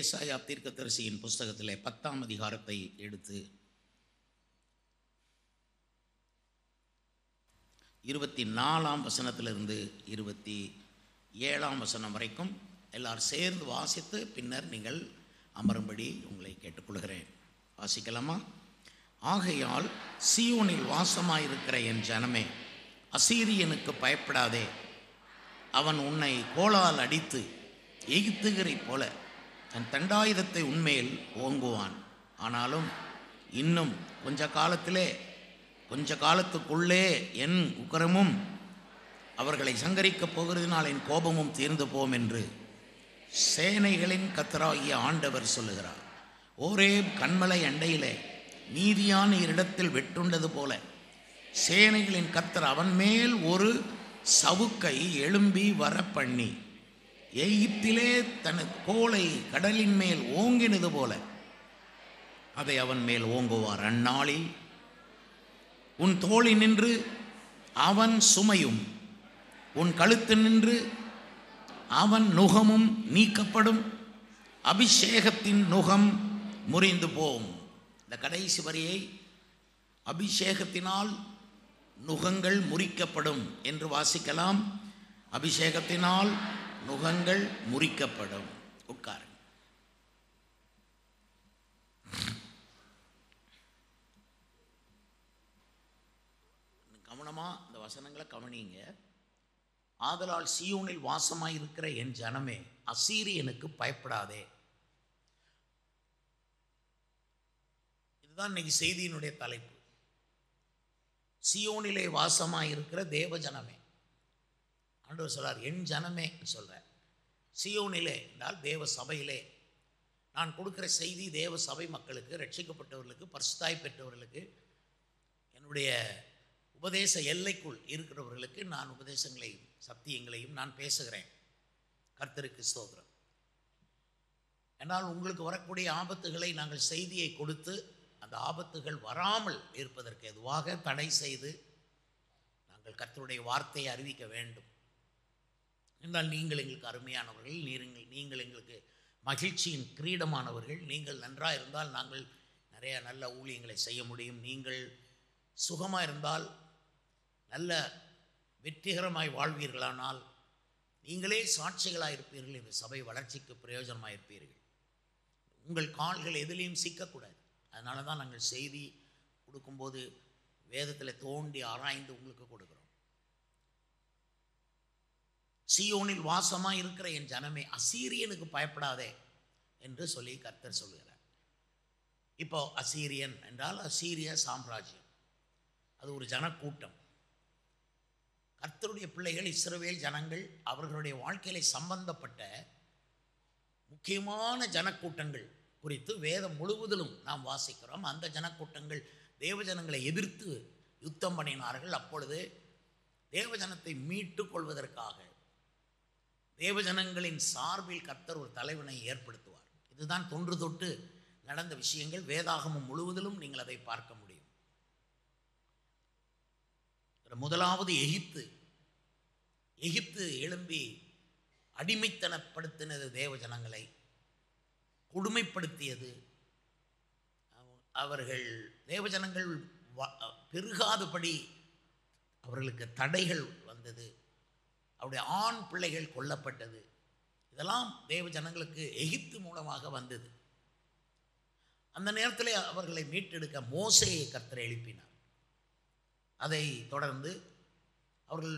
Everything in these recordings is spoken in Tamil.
ஏசாயா தீர்க்கதரிசியின் புஸ்தகத்திலே 10ஆம் அதிகாரத்தை எடுத்து 24ஆம் வசனத்திலிருந்து 27ஆம் வசனம் வரைக்கும் எல்லாரும் சேர்ந்து வாசித்து பின்னர் நீங்கள் அமரும்படி உங்களை கேட்டுக்கொள்கிறேன். வாசிக்கலாமா? ஆகையால் சீயோனில் வாசமாயிருக்கிற என் ஜனமே, அசீரியனுக்கு பயப்படாதே. அவன் உன்னை கோலால் அடித்து எகிப்துகரைப் போல தன் தண்டாயுதத்தை உன்மேல் ஓங்குவான். ஆனாலும் இன்னும் கொஞ்ச காலத்துக்குள்ளே என் உக்கிரமும் அவர்களை சங்கரிக்கப் போகிறதினால் என் கோபமும் தீர்ந்து போம் என்று சேனைகளின் கர்த்தராகிய ஆண்டவர் சொல்லுகிறார். ஓரேப் கன்மலை அண்டையிலே மீதியான இடத்தில் வெட்டுண்டது போல சேனைகளின் கர்த்தர் அவன் மேல் ஒரு சவுக்கை எழும்பி வர பண்ணி எகிப்திலே தனது கோலை கடலின் மேல் ஓங்கினது போல அதை அவன் மேல் ஓங்குவார். அந்நாளில் உன் தோளி நின்று அவன் சுமையும் உன் கழுத்து நின்று அவன் நுகமும் நீக்கப்படும். அபிஷேகத்தின் நுகம் முறிந்து போம். இந்த கடைசி வரியை அபிஷேகத்தினால் நுகங்கள் முறிக்கப்படும் என்று வாசிக்கலாம். அபிஷேகத்தினால் நுகங்கள் முறிக்கப்படும். உட்காருங்க. கவனமா இந்த வசனங்களை கவனிங்க. ஆதலால் சீயோனில் வாசமாயிருக்கிற என் ஜனமே, அசீரியனுக்கு பயப்படாதே. இதுதான் இன்னைக்கு செய்தியினுடைய தலைப்பு. சீயோனிலே வாசமாயிருக்கிற தேவ ஜனமே. ஆண்டவர் சொல்றார் என் ஜனமே சொல்றார். சீயோனிலே என்றால் தேவ சபையிலே நான் கொடுக்கிற செய்தி தேவ சபை மக்களுக்கு, ரட்சிக்கப்பட்டவர்களுக்கு, பரிசுத்தாய் பெற்றவர்களுக்கு, என்னுடைய உபதேச எல்லைக்குள் இருக்கிறவர்களுக்கு நான் உபதேசங்களையும் சத்தியங்களையும் நான் பேசுகிறேன். கர்த்தருக்கு ஸ்தோத்திரம். என்னால் உங்களுக்கு வரக்கூடிய ஆபத்துகளை நாங்கள் செய்தியை கொடுத்து அந்த ஆபத்துகள் வராமல் இருப்பதற்கு எதுவாக தடை செய்து நாங்கள் கர்த்தருடைய வார்த்தையை அறிவிக்க வேண்டும். என்றால் நீங்கள் எங்களுக்கு அருமையானவர்கள், நீங்கள் எங்களுக்கு மகிழ்ச்சியின் கிரீடமானவர்கள். நீங்கள் நன்றாக இருந்தால் நாங்கள் நிறைய நல்ல ஊழியங்களை செய்ய முடியும். நீங்கள் சுகமாக இருந்தால், நல்ல வெற்றிகரமாய் வாழ்வீர்களானால் நீங்களே சாட்சிகளாக இருப்பீர்கள். இந்த சபை வளர்ச்சிக்கு பிரயோஜனமாக இருப்பீர்கள். உங்கள் கால்கள் எதிலையும் சிக்கக்கூடாது. அதனால தான் நாங்கள் செய்தி கொடுக்கும்போது வேதத்தில் தோண்டி ஆராய்ந்து உங்களுக்கு கொடுக்குறோம். சீயோனில் வாசமாக இருக்கிற என் ஜனமே, அசீரியனுக்கு பயப்படாதே என்று சொல்லி கர்த்தர் சொல்லுகிறார். இப்போ அசீரியன் என்றால் அசீரிய சாம்ராஜ்யம், அது ஒரு ஜனக்கூட்டம். கர்த்தருடைய பிள்ளைகள் இஸ்ரவேல் ஜனங்கள் அவர்களுடைய வாழ்க்கையில சம்பந்தப்பட்ட முக்கியமான ஜனக்கூட்டங்கள் குறித்து வேதம் முழுவதிலும் நாம் வாசிக்கிறோம். அந்த ஜனக்கூட்டங்கள் தேவஜனங்களை எதிர்த்து யுத்தம் பண்ணினார்கள். அப்பொழுது தேவஜனத்தை மீட்டு கொள்வதற்காக தேவஜனங்களின் சார்பில் கர்த்தர் ஒரு தலைவனை ஏற்படுத்துவார். இதுதான் தொன்று தொட்டு நடந்த விஷயங்கள். வேதாகமம் முழுவதிலும் நீங்கள் அதை பார்க்க முடியும். முதலாவது எகிப்து எழும்பி அடிமைத்தனப்படுத்தினது தேவஜனங்களை, கொடுமைப்படுத்தியது. அவர்கள் தேவஜனங்கள் பெருகாதபடி அவர்களுக்கு தடைகள் வந்தது. அவருடைய ஆண் பிள்ளைகள் கொல்லப்பட்டது. இதெல்லாம் தேவஜனங்களுக்கு எகிப்து மூலமாக வந்தது. அந்த நேரத்தில் அவர்களை மீட்டெடுக்க மோசேயை கர்த்தர் எழுப்பினார். அதை தொடர்ந்து அவர்கள்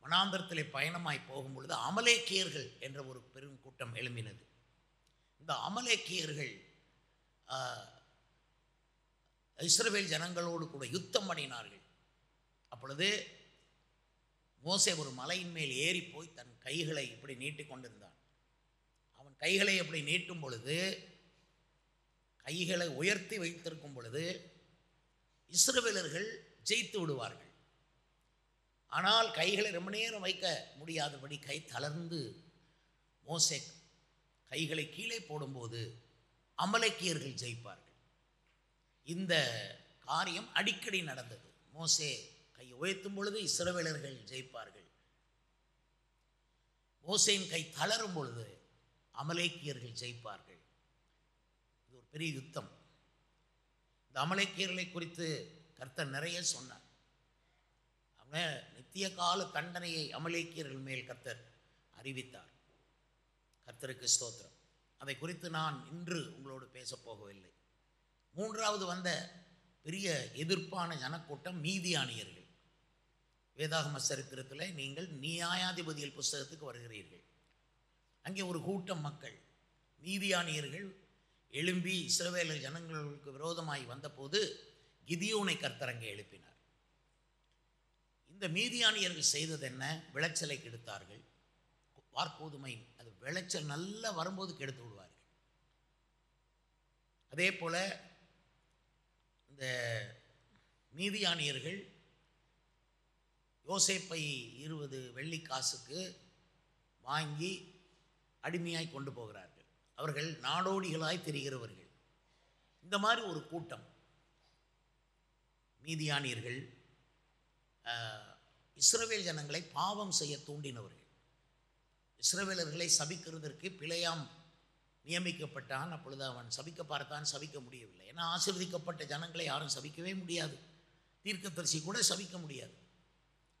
வனாந்தரத்திலே பயணமாய் போகும் பொழுது அமலேக்கியர்கள் என்ற ஒரு பெரும் கூட்டம் எழும்பினது. இந்த அமலேக்கியர்கள் இஸ்ரவேல் ஜனங்களோடு கூட யுத்தம் பண்ணினார்கள். அப்பொழுது மோசே ஒரு மலையின் மேல் ஏறி போய் தன் கைகளை இப்படி நீட்டி கொண்டிருந்தான். அவன் கைகளை அப்படி நீட்டும் பொழுது, கைகளை உயர்த்தி வைத்திருக்கும் பொழுது இஸ்ரவேலர்கள் ஜெயித்து விடுவார்கள். ஆனால் கைகளை ரொம்ப நேரம் வைக்க முடியாதபடி கை தளர்ந்து மோசே கைகளை கீழே போடும்போது அமலேக்கியர்கள் ஜெயிப்பார்கள். இந்த காரியம் அடிக்கடி நடந்தது. மோசே கையை உயர்த்தும் பொழுது இஸ்ரவேலர்கள் ஜெயிப்பார்கள். மோசேயின் கை தளரும் பொழுது அமலேக்கியர்கள் ஜெயிப்பார்கள். இது ஒரு பெரிய யுத்தம். இந்த அமலேக்கியர்களை குறித்து கர்த்தர் நிறைய சொன்னார். அவங்க நித்திய கால தண்டனையை அமலேக்கியர்கள் மேல் கர்த்தர் அறிவித்தார். கர்த்தருக்கு ஸ்தோத்திரம். அதை குறித்து நான் இன்று உங்களோடு பேசப் போகவில்லை. மூன்றாவது வந்த பெரிய எதிர்ப்பான ஜனக்கூட்டம் மீதியானியர்கள். வேதாகம சரித்திரத்தில் நீங்கள் நியாயாதிபதிகள் புஸ்தகத்துக்கு வருகிறீர்கள். அங்கே ஒரு கூட்டம் மக்கள் மீதியானியர்கள் எழும்பி இஸ்ரவேலர் ஜனங்களுக்கு விரோதமாய் வந்தபோது கிதியோனை கர்த்தர் அங்கே எழுப்பினார். இந்த மீதியானியர்கள் செய்தது என்ன? விளைச்சலை கெடுத்தார்கள். வார்கோதுமை அது விளைச்சல் நல்லா வரும்போது கெடுத்து விடுவார்கள். அதே போல் இந்த மீதியானியர்கள் யோசேப்பை 20 வெள்ளிக்காசுக்கு வாங்கி அடிமையாய் கொண்டு போகிறார்கள். அவர்கள் நாடோடிகளாய் தெரிகிறவர்கள். இந்த மாதிரி ஒரு கூட்டம் மீதியானியர்கள் இஸ்ரவேல் ஜனங்களை பாவம் செய்ய தூண்டினவர்கள். இஸ்ரவேலர்களை சபிக்கிறதற்கு பிழையாம் நியமிக்கப்பட்டான். அப்பொழுது அவன் சபிக்க பார்த்தான், சபிக்க முடியவில்லை. ஏன்னா ஆசீர்வதிக்கப்பட்ட ஜனங்களை யாரும் சபிக்கவே முடியாது, தீர்க்கதரிசி கூட சபிக்க முடியாது.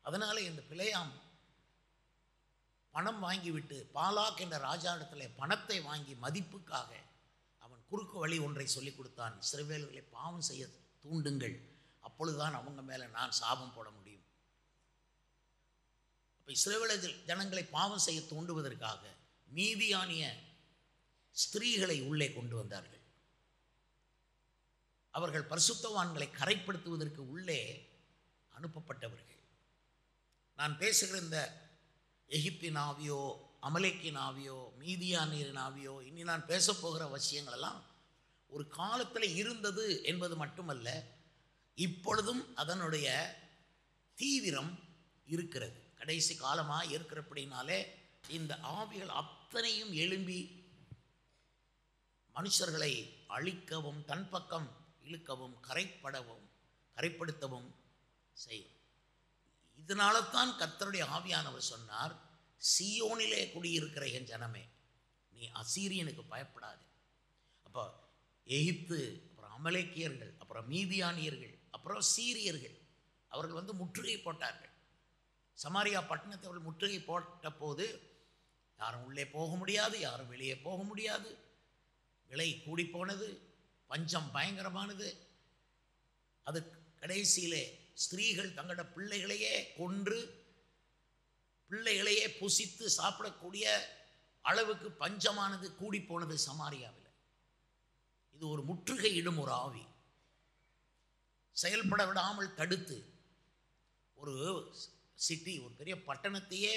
அதனால் இந்த பிழையாம் பணம் வாங்கிவிட்டு பாலாக் என்ற ராஜாவிடத்தில் பணத்தை வாங்கி மதிப்புக்காக அவன் குறுக்கு வழி ஒன்றை சொல்லிக் கொடுத்தான். இஸ்ரவேலர்களை பாவம் செய்ய தூண்டுங்கள், அப்பொழுதுதான் அவங்க மேலே நான் சாபம் போட முடியும். அப்போ இஸ்ரவேல் ஜனங்களை பாவம் செய்ய தூண்டுவதற்காக மீதியானிய ஸ்திரீகளை உள்ளே கொண்டு வந்தார்கள். அவர்கள் பரிசுத்தவான்களை கரைப்படுத்துவதற்கு உள்ளே அனுப்பப்பட்டவர்கள். நான் பேசுகிற இந்த எகிப்தின் ஆவியோ அமலேக்கின் ஆவியோ மீதியானியரின் ஆவியோ இனி நான் பேசப்போகிற விஷயங்களெல்லாம் ஒரு காலத்தில் இருந்தது என்பது மட்டுமல்ல, இப்பொழுதும் அதனுடைய தீவிரம் இருக்கிறது. கடைசி காலமாக இருக்கிறபடினாலே இந்த ஆவிகள் அத்தனையும் எழும்பி மனுஷர்களை அழிக்கவும் தன் பக்கம் இழுக்கவும் கரைப்படுத்தவும் செய்யும். இதனால தான் கர்த்தருடைய ஆவியானவர் சொன்னார், சீயோனிலே குடியிருக்கிற என் ஜனமே, நீ அசீரியனுக்கு பயப்படாது. அப்போ எகிப்து, அப்புறம் அமலேக்கியர்கள், அப்புறம் மீதியானியர்கள், அப்புறம் சீரியர்கள் அவர்கள் முற்றுகை போட்டார்கள். சமாரியா பட்டணத்தை அவர்கள் முற்றுகை போட்ட போது யாரும் உள்ளே போக முடியாது, யாரும் வெளியே போக முடியாது. விலை கூடி போனது, பஞ்சம் பயங்கரமானது. அது கடைசியிலே ஸ்திரீகள் தங்களோட பிள்ளைகளையே கொன்று பிள்ளைகளையே புசித்து சாப்பிடக்கூடிய அளவுக்கு பஞ்சமானது கூடி போனது சமாரியாவில். இது ஒரு முற்றுகை இடும் ஒரு ஆவி, செயல்பட விடாமல் தடுத்து ஒரு சிட்டி, ஒரு பெரிய பட்டணத்தையே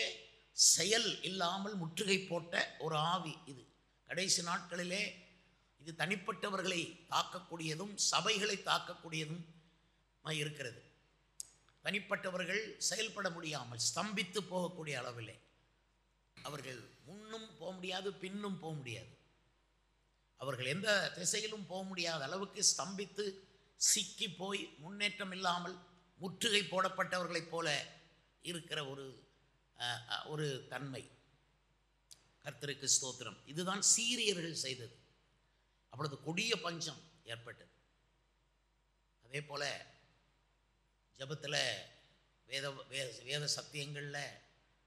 செயல் இல்லாமல் முற்றுகை போட்ட ஒரு ஆவி இது. கடைசி நாட்களிலே இது தனிப்பட்டவர்களை தாக்கக்கூடியதும் சபைகளை தாக்கக்கூடியதும் இருக்கிறது. தனிப்பட்டவர்கள் செயல்பட முடியாமல் ஸ்தம்பித்து போகக்கூடிய அளவிலே அவர்கள் முன்னும் போக முடியாது, பின்னும் போக முடியாது. அவர்கள் எந்த திசையிலும் போக முடியாத அளவுக்கு ஸ்தம்பித்து சிக்கி போய் முன்னேற்றம் இல்லாமல் முற்றுகை போடப்பட்டவர்களைப் போல இருக்கிற ஒரு தன்மை. கர்த்தருக்கு ஸ்தோத்திரம். இதுதான் சீரியர்கள் செய்தது. அப்பொழுது கொடிய பஞ்சம் ஏற்பட்டது. அதே போல ஜபத்தில் வேத சத்தியங்களில்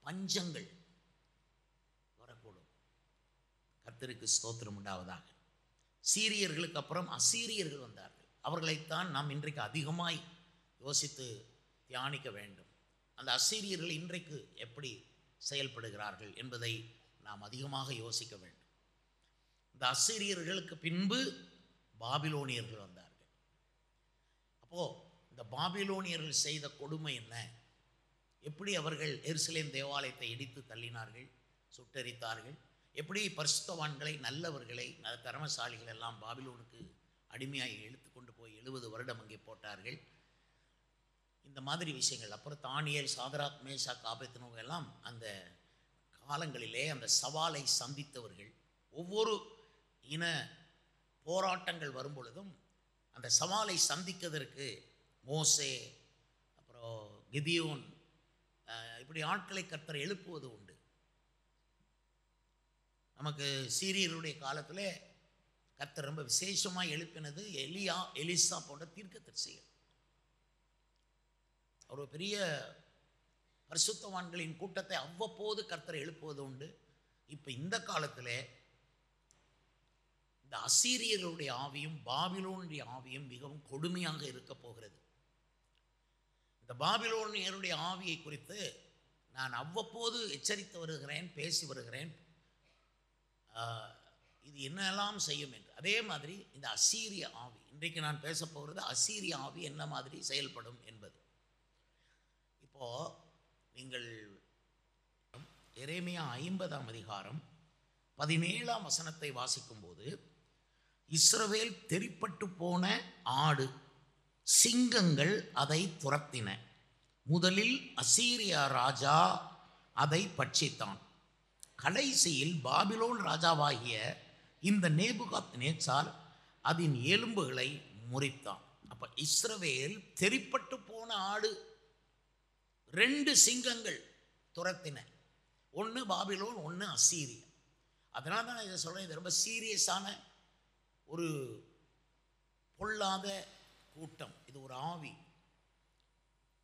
பஞ்சங்கள் வரக்கூடும். கர்த்தருக்கு ஸ்தோத்திரம் உண்டாவதாக. சீரியர்களுக்கு அப்புறம் அசீரியர்கள் வந்தார்கள். அவர்களைத்தான் நாம் இன்றைக்கு அதிகமாய் யோசித்து தியானிக்க வேண்டும். அந்த அசீரியர்கள் இன்றைக்கு எப்படி செயல்படுகிறார்கள் என்பதை நாம் அதிகமாக யோசிக்க வேண்டும். இந்த அசீரியர்களுக்கு பின்பு பாபிலோனியர்கள் வந்தார்கள். அப்போது இந்த பாபிலோனியர்கள் செய்த கொடுமை என்ன? எப்படி அவர்கள் எருசலேம் தேவாலயத்தை இடித்து தள்ளினார்கள், சுட்டெரித்தார்கள்? எப்படி பரிசுத்தவான்களை, நல்லவர்களை, திறமசாலிகள் எல்லாம் பாபிலோனுக்கு அடிமையாகி இழுத்து கொண்டு போய் 70 வருடம் அங்கே போட்டார்கள்? இந்த மாதிரி விஷயங்கள். அப்புறம் தானியேல், சாதராக், மேஷாக், ஆபேத்நேகோ எல்லாம் அந்த காலங்களிலே அந்த சவாலை சந்தித்தவர்கள். ஒவ்வொரு இன போராட்டங்கள் வரும் பொழுதும் அந்த சவாலை சந்திக்கிறதற்கு மோசே, அப்புறம் கிதியோன், இப்படி ஆட்களை கர்த்தர் எழுப்புவது உண்டு. நமக்கு சீரியருடைய காலத்தில் கர்த்தர் ரொம்ப விசேஷமாக எழுப்பினது எலிசா போன்ற தீர்க்கதரிசிகள். ஒரு பெரிய பரிசுத்தவான்களின் கூட்டத்தை அவ்வப்போது கர்த்தர் எழுப்புவது உண்டு. இப்போ இந்த காலத்தில் இந்த அசீரியருடைய ஆவியும் பாபிலோனுடைய ஆவியும் மிகவும் கொடுமையாக இருக்க போகிறது. இந்த பாபிலோனியருடைய ஆவியை குறித்து நான் அவ்வப்போது எச்சரித்து வருகிறேன், பேசி வருகிறேன், இது என்னெல்லாம் செய்யும் என்று. அதே மாதிரி இந்த அசீரிய ஆவி, இன்றைக்கு நான் பேச போகிறது அசீரிய ஆவி என்ன மாதிரி செயல்படும் என்பது. இப்போது நீங்கள் எரேமியா 50ஆம் அதிகாரம் 17ஆம் வசனத்தை வாசிக்கும்போது, இஸ்ரவேல் தெறிப்பட்டு போன ஆடு, சிங்கங்கள் அதை துரத்தின. முதலில் அசீரியா ராஜா அதை பட்சித்தான். கடைசியில் பாபிலோன் ராஜாவாகிய இந்த நேபுகாத்நேச்சார் அதன் எலும்புகளை முறித்தான். அப்போ இஸ்ரவேல் தெறிப்பட்டு போன ஆடு, 2 சிங்கங்கள் துரத்தின. ஒன்று பாபிலோன், ஒன்று அசீரியா. அதனால தான் நான் இதை சொல்கிறேன். இது ரொம்ப சீரியஸான ஒரு பொல்லாத கூட்டம். இது ஒரு ஆவி.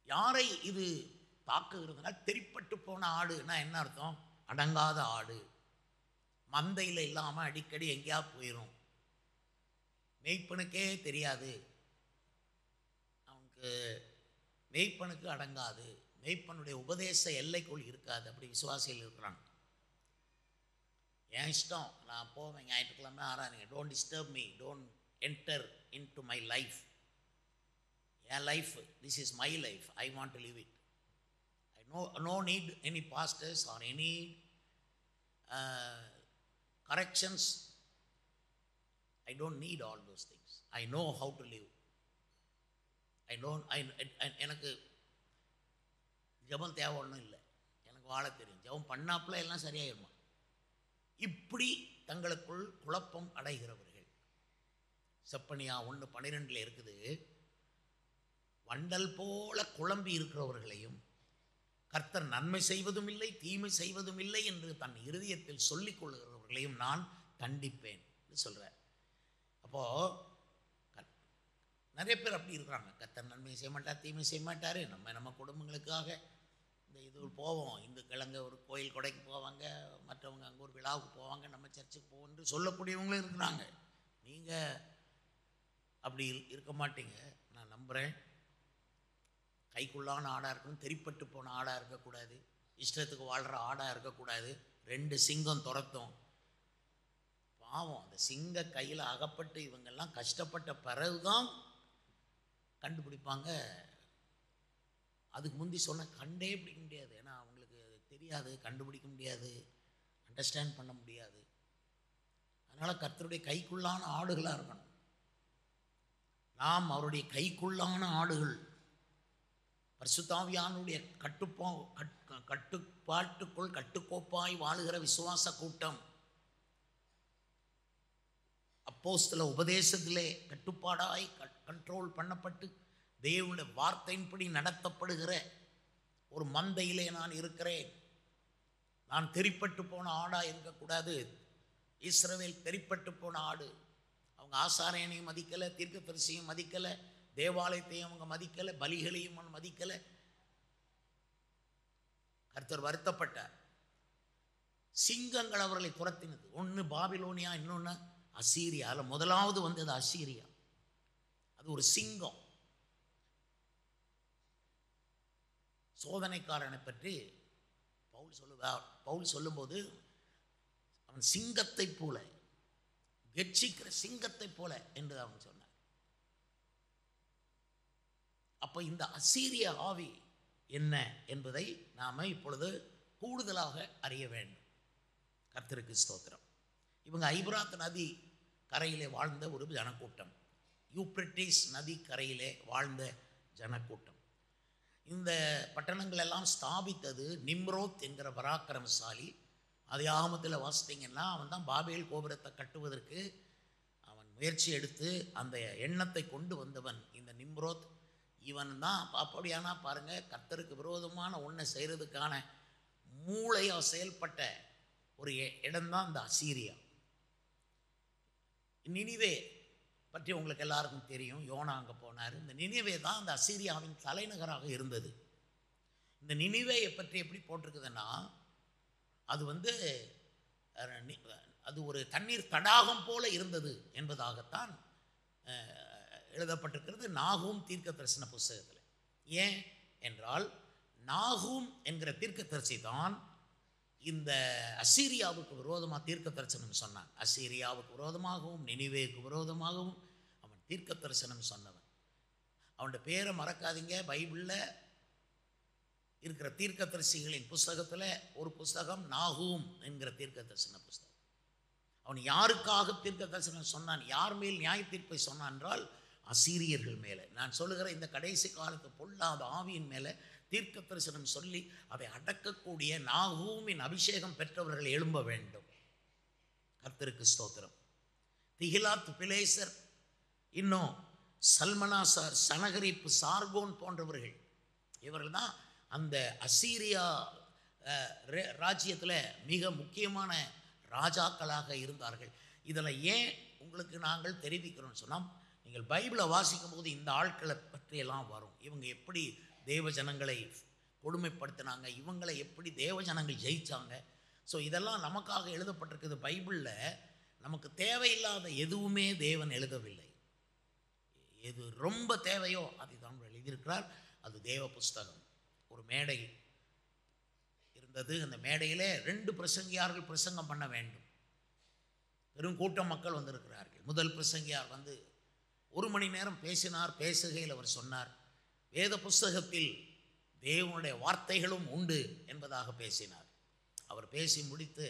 யாரை இது தாக்குகிறதுனா, தெறிப்பட்டு போன ஆடுனா என்ன அர்த்தம்? அடங்காத ஆடு. மந்தையில் இல்லாமல் அடிக்கடி எங்கேயா போயிடும். மேய்ப்பனுக்கே தெரியாது, அவனுக்கு மேய்ப்பனுக்கு அடங்காது, மேய்ப்பனுடைய உபதேச எல்லைக்குள் இருக்காது. அப்படி விசுவாசிகள் இருக்கிறாங்க. என் இஷ்டம், நான் போவேன் ஞாயிற்றுக்கிழமை ஆராதனை, don't disturb me, don't enter in to my life. என் life, this is my life, I want to live it. I no need any pastors or any corrections. I don't need all those things. I know how to live. எனக்கு ஜெபம் தேவை ஒன்றும் இல்லை, எனக்கு வாழ தெரியும். ஜெபம் பண்ணாப்புல எல்லாம் சரியாயிருமா? இப்படி தங்களுக்குள் குழப்பம் அடைகிறவர்கள். செப்பனியா 1:12 இருக்குது, வண்டல் போல குழம்பி இருக்கிறவர்களையும் கர்த்தர் நன்மை செய்வதும் இல்லை தீமை செய்வதும் இல்லை என்று தன் இருதயத்தில் சொல்லிக் கொள்கிறவர்களையும் நான் தண்டிப்பேன் என்று சொல்கிறார். அப்போது நிறைய பேர் அப்படி இருக்கிறாங்க. கர்த்தர் நன்மை செய்ய மாட்டார், தீமை செய்ய மாட்டார், நம்ம குடும்பங்களுக்காக இந்த இது போவோம், இந்த கிழங்க ஒரு கோயில் கொடைக்கு போவாங்க, மற்றவங்க அங்கே ஒரு விழாவுக்கு போவாங்க, நம்ம சர்ச்சுக்கு போவோம் என்று சொல்லக்கூடியவங்களும் இருக்கிறாங்க. நீங்கள் அப்படி இருக்க மாட்டீங்க, நான் நம்புகிறேன். கைக்குள்ளான ஆடாக இருக்கணும், தெறிப்பட்டு போன ஆடாக இருக்கக்கூடாது, இஷ்டத்துக்கு வாழ்கிற ஆடாக இருக்கக்கூடாது. 2 சிங்கம் துரத்தும். பாவம், அந்த சிங்க கையில் அகப்பட்டு இவங்கெல்லாம் கஷ்டப்பட்ட பிறகுதான் கண்டுபிடிப்பாங்க. அதுக்கு முந்தி சொன்ன கண்டே பிடிக்க முடியாது. ஏன்னா அவங்களுக்கு தெரியாது, கண்டுபிடிக்க முடியாது, அண்டர்ஸ்டாண்ட் பண்ண முடியாது. அதனால் கர்த்தருடைய கைக்குள்ளான ஆடுகளாக இருக்கணும். நாம் அவருடைய கைக்குள்ளான ஆடுகள். பரிசுத்தாவியானுடைய கட்டுப்பாட்டுக்குள் கட்டுக்கோப்பாய் வாழுகிற விசுவாச கூட்டம். அப்போஸ்தல உபதேசத்திலே கட்டுப்பாடாய் கண்ட்ரோல் பண்ணப்பட்டு தேவனுடைய வார்த்தையின்படி நடத்தப்படுகிற ஒரு மந்தையிலே நான் இருக்கிறேன். நான் தெறிப்பட்டு போன ஆடா இருக்கக்கூடாது. இஸ்ரவேல் தெறிப்பட்டு போன ஆடு. அவங்க ஆசாரியனையும் மதிக்கலை, தீர்க்கதரிசியும் மதிக்கலை, தேவாலயத்தையும் அவங்க மதிக்கலை, பலிகளையும் அவங்க மதிக்கலை. கர்த்தர் வருத்தப்பட்டார். சிங்கங்கள் அவர்களை துரத்தினது. ஒன்று பாபிலோனியா, இன்னொன்று அசீரியா. அதில் முதலாவது வந்தது அசீரியா. அது ஒரு சிங்கம். சோதனைக்காரனை பற்றி பவுல் சொல்லும்போது, அவன் சிங்கத்தை போல, கெர்ச்சிக்கிற சிங்கத்தை போல என்று அவன் சொன்னான். அப்போ இந்த அசீரிய ஆவி என்ன என்பதை நாம் இப்பொழுது கூடுதலாக அறிய வேண்டும். கர்த்தருக்கு ஸ்தோத்திரம். இவங்க ஐபிராத் நதி கரையிலே வாழ்ந்த ஒரு ஜனக்கூட்டம். யூப்ரட்டிஸ் நதி கரையிலே வாழ்ந்த ஜனக்கூட்டம். இந்த பட்டணங்கள் எல்லாம் ஸ்தாபித்தது நிம்ரோத் என்கிற பராக்கிரமசாலி. ஆதியாகமத்தில் வாசித்தீங்கன்னா அவன் தான் பாபேல் கோபுரத்தை கட்டுவதற்கு அவன் முயற்சி எடுத்து அந்த எண்ணத்தை கொண்டு வந்தவன் இந்த நிம்ரோத். இவன் தான் அப்படியானா பாருங்கள், கர்த்தருக்கு விரோதமான ஒன்றை செய்கிறதுக்கான மூளையாக செயல்பட்ட ஒரு இடம்தான் இந்த அசீரியா. நினிவே பற்றி உங்களுக்கு எல்லாருக்கும் தெரியும். யோனா அங்கே போனார். இந்த நினிவே தான் அந்த அசீரியாவின் தலைநகராக இருந்தது. இந்த நினிவேயை பற்றி எப்படி போட்டிருக்குதுன்னா, அது அது ஒரு தண்ணீர் தடாகம் போல இருந்தது என்பதாகத்தான் எழுதப்பட்டிருக்கிறது நாகூம் தீர்க்க தரிசன புஸ்தகத்தில். ஏன் என்றால், நாகூம் என்கிற தீர்க்கதரிசி தான் இந்த அசீரியாவுக்கு விரோதமாக தீர்க்க தரிசனம் சொன்னான். அசீரியாவுக்கு விரோதமாகவும் நினிவேக்கு விரோதமாகவும் அவன் தீர்க்க தரிசனம் சொன்னவன். அவனுடைய பேரை மறக்காதீங்க. பைபிளில் இருக்கிற தீர்க்கதரிசிகளின் புஸ்தகத்தில் ஒரு புஸ்தகம் நாகூம் என்கிற தீர்க்க தரிசன புஸ்தகம். அவன் யாருக்காக தீர்க்க தரிசனம் சொன்னான், யார் மேல் நியாய தீர்ப்பை சொன்னான் என்றால் அசீரியர்கள் மேலே. நான் சொல்லுகிற இந்த கடைசி காலத்து பொல்லாத ஆவியின் மேலே தீர்க்க தரிசனம் சொல்லி அதை அடக்கக்கூடிய நாகூமின் அபிஷேகம் பெற்றவர்கள் எழும்ப வேண்டும். கர்த்தருக்கு ஸ்தோத்திரம். திகிலாத் பிலேசர், இன்னும் சல்மனாசார், சனகரிப்பு, சார்கோன் போன்றவர்கள், இவர்கள் தான் அந்த அசீரியா ராஜ்யத்தில் மிக முக்கியமான ராஜாக்களாக இருந்தார்கள். இதில் ஏன் உங்களுக்கு நாங்கள் தெரிவிக்கிறோம்னு சொன்னால், நீங்கள் பைபிளை வாசிக்கும் போது இந்த ஆட்களை பற்றியெல்லாம் வரும். இவங்க எப்படி தேவ ஜனங்களை கொடுமைப்படுத்தினாங்க, இவங்களை எப்படி தேவ ஜனங்கள் ஜெயித்தாங்க. ஸோ இதெல்லாம் நமக்காக எழுதப்பட்டிருக்குது. பைபிளில் நமக்கு தேவையில்லாத எதுவுமே தேவன் எழுதவில்லை. எது ரொம்ப தேவையோ அதை தான் எழுதியிருக்கிறார். அது தேவ புஸ்தகம். ஒரு மேடை இருந்தது. அந்த மேடையிலே 2 பிரசங்கியார்கள் பிரசங்கம் பண்ண வேண்டும். பெரும் கூட்டம் மக்கள் வந்திருக்கிறார்கள். முதல் பிரசங்கியார் 1 மணி நேரம் பேசினார். பேசுகையில் அவர் சொன்னார், வேத புஸ்தகத்தில் தேவனுடைய வார்த்தைகளும் உண்டு என்பதாக பேசினார். அவர் பேசி முடித்து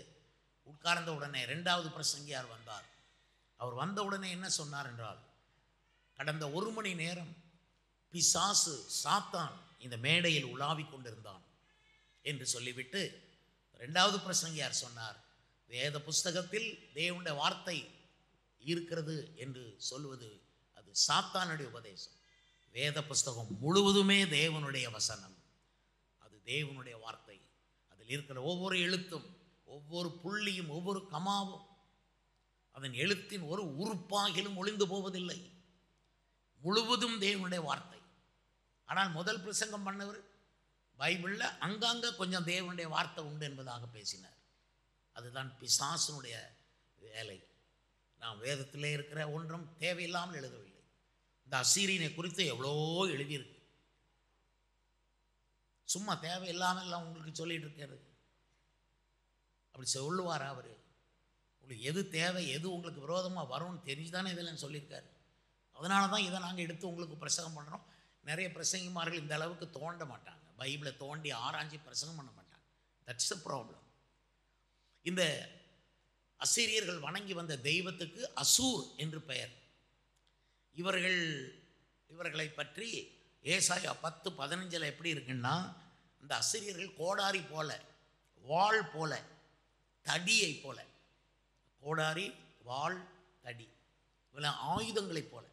உட்கார்ந்த உடனே 2வது பிரசங்கியார் வந்தார். அவர் வந்த உடனே என்ன சொன்னார் என்றால், கடந்த 1 மணி நேரம் பிசாசு சாத்தான் இந்த மேடையில் உலாவிக் கொண்டிருந்தான் என்று சொல்லிவிட்டு 2வது பிரசங்கியார் சொன்னார், வேத புஸ்தகத்தில் தேவனுடைய வார்த்தை இருக்கிறது என்று சொல்வது அது சாத்தானுடைய உபதேசம். வேத புஸ்தகம் முழுவதுமே தேவனுடைய வசனம். அது தேவனுடைய வார்த்தை. அதில் இருக்கிற ஒவ்வொரு எழுத்தும், ஒவ்வொரு புள்ளியும், ஒவ்வொரு கமாவும், அதன் எழுத்தின் ஒரு உறுப்பாகிலும் ஒளிந்து போவதில்லை. முழுவதும் தேவனுடைய வார்த்தை. ஆனால் முதல் பிரசங்கம் பண்ணவர் பைபிளில் அங்கங்கே கொஞ்சம் தேவனுடைய வார்த்தை உண்டு என்பதாக பேசினார். அதுதான் பிசாசனுடைய வேலை. நாம் வேதத்திலே இருக்கிற ஒன்றும் தேவையில்லாமல் எழுதவில்லை. இந்த அசீரியனை குறித்து எவ்வளோ எழுதியிருக்கு. சும்மா தேவையில்லாமல் எல்லாம் உங்களுக்கு சொல்லிட்டு இருக்கிறது. அப்படி சொல்லுவாரா அவர்? உங்களுக்கு எது தேவை, எது உங்களுக்கு விரோதமாக வரும்னு தெரிஞ்சுதானே இதெல்லாம் சொல்லியிருக்காரு. அதனால தான் இதை நாங்கள் எடுத்து உங்களுக்கு பிரசங்கம் பண்ணுறோம். நிறைய பிரசங்கிமார்கள் இந்த அளவுக்கு தோண்ட மாட்டாங்க. பைபிளை தோண்டி ஆராய்ச்சி பிரசங்கம் பண்ண மாட்டாங்க. That's the problem. இந்த அசீரியர்கள் வணங்கி வந்த தெய்வத்துக்கு அசூர் என்று பெயர். இவர்களை பற்றி ஏசாயா 10:15 எப்படி இருக்குன்னா, இந்த அசீரியர்கள் கோடாரி போல, வாள் போல, தடியை போல, கோடாரி, வாள், தடி, இவெல்லாம் ஆயுதங்களைப் போல.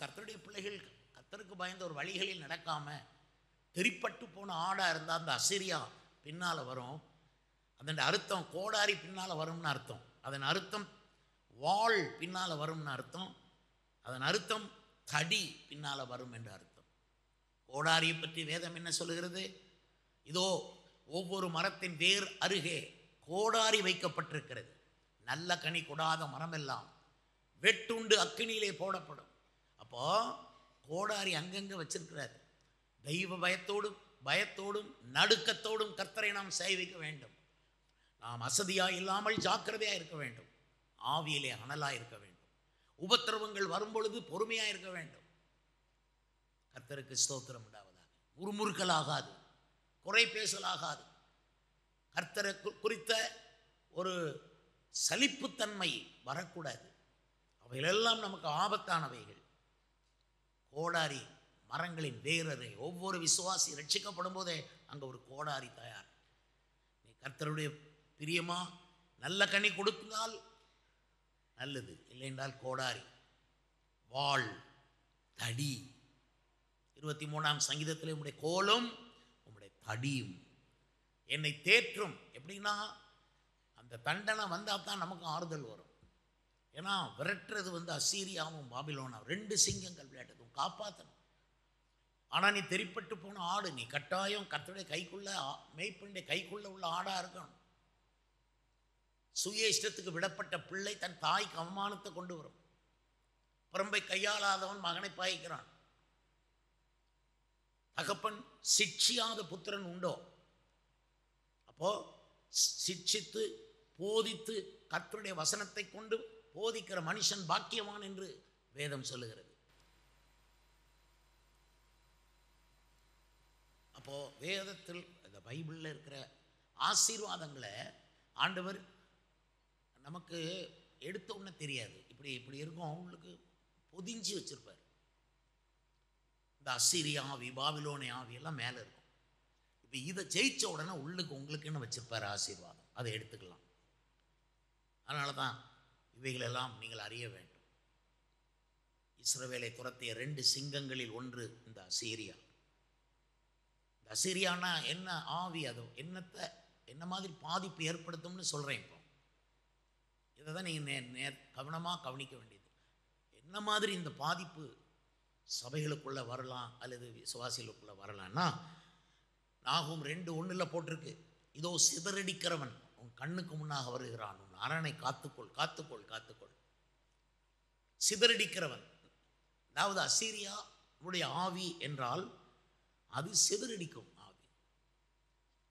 கர்த்தருடைய பிள்ளைகள் கர்த்தருக்கு பயந்த ஒரு வழிகளில் நடக்காமல் தெரிப்பட்டு போன ஆடாக இருந்தால் அந்த அசீரியா பின்னால் வரும். அதன் அர்த்தம் கோடாரி பின்னால் வரும்னு அர்த்தம். அதன் அர்த்தம் வாள் பின்னால் வரும்னு அர்த்தம். அதன் அர்த்தம் தடி பின்னால் வரும் என்று அர்த்தம். கோடாரியை பற்றி வேதம் என்ன சொல்லுகிறது? இதோ ஒவ்வொரு மரத்தின் வேர் அருகே கோடாரி வைக்கப்பட்டிருக்கிறது. நல்ல கனி கொடாத மரமெல்லாம் வெட்டுண்டு அக்கினியிலே போடப்படும். அப்போ கோடாரி அங்கங்கே வச்சிருக்கிறார். தெய்வ பயத்தோடும் நடுக்கத்தோடும் கர்த்தரை நாம் சேவிக்க வேண்டும். நாம் அசதியாக இல்லாமல் ஜாக்கிரதையாக இருக்க வேண்டும். ஆவியிலே அனலாக இருக்க வேண்டும். உபத்திரவங்கள் வரும்பொழுது பொறுமையாக இருக்க வேண்டும். கர்த்தருக்கு ஸ்தோத்திரம் உண்டாவதாக. முறுமுறுக்கலாகாது, குறை பேசலாகாது. கர்த்தரை குறித்த ஒரு சலிப்புத்தன்மை வரக்கூடாது. அவைகளெல்லாம் நமக்கு ஆபத்தானவைகள். கோடாரி மரங்களின் வேரரை. ஒவ்வொரு விசுவாசி ரட்சிக்கப்படும் போதே அங்கே ஒரு கோடாரி தயார். நீ கர்த்தருடைய பிரியமா நல்ல கனி கொடுத்தால் நல்லது, இல்லை என்றால் கோடாரி, வாள், தடி. 23ஆம் சங்கீதத்தில் உம்முடைய கோலும் உம்முடைய தடியும் என்னை தேற்றும். எப்படின்னா, அந்த தண்டனை வந்தால் தான் நமக்கு ஆறுதல் வரும். ஏன்னா விரட்டுறது அசீரியாவும் பாபிலோனாவும் 2 சிங்கங்கள் விளையாட்டதும் காப்பாற்றணும். ஆனால் நீ தெரிப்பட்டு போன ஆடு, நீ கட்டாயம் கர்த்தருடைய கைக்குள்ள மேய்ப்பனுடைய கைக்குள்ள உள்ள ஆடாக இருக்கணும். சுய இஷ்டத்துக்கு விடப்பட்ட பிள்ளை தன் தாய்க்கு அவமானத்தை கொண்டு வரும். புறம்பை கையாளாதவன் மகனை பாய்க்கிறான். தகப்பன் சிட்சியாத புத்திரன் உண்டோ? அப்போ சிட்சித்து போதித்து கர்த்தருடைய வசனத்தை கொண்டு போதிக்கிற மனுஷன் பாக்கியவான் என்று வேதம் சொல்லுகிறது. அப்போ வேதத்தில் இந்த பைபிளில் இருக்கிற ஆசீர்வாதங்களை ஆண்டவர் நமக்கு எடுத்த உடனே தெரியாது. இப்படி இப்படி இருக்கும், அவங்களுக்கு பொதிஞ்சு வச்சிருப்பார். இந்த அசீரியா ஆவி, பாபிலோனிய ஆவி எல்லாம் மேலே இருக்கும். இப்போ இதை ஜெயிச்ச உடனே உங்களுக்குன்னு வச்சிருப்பார் ஆசீர்வாதம், அதை எடுத்துக்கலாம். அதனால தான் இவைகளெல்லாம் நீங்கள் அறிய வேண்டும். இஸ்ரவேலை துரத்திய 2 சிங்கங்களில் ஒன்று இந்த அசீரியா. இந்த அசீரியானா என்ன ஆவி, அது என்ன மாதிரி பாதிப்பு ஏற்படுத்தும்னு சொல்கிறேன். இப்போ இதை தான் நீங்கள் கவனமாக கவனிக்க வேண்டியது. என்ன மாதிரி இந்த பாதிப்பு சபைகளுக்குள்ளே வரலாம் அல்லது விசுவாசிகளுக்குள்ளே வரலாம்னா, நாகும் 2:1 போட்டிருக்கு, இதோ சிதறடிக்கிறவன் உன் கண்ணுக்கு முன்னாக வருகிறான், உன் அரணை காத்துக்கொள் காத்துக்கொள் காத்துக்கொள். சிதறடிக்கிறவன், அதாவது அசீரியாவுடைய ஆவி என்றால் அது சிதறடிக்கும் ஆவி.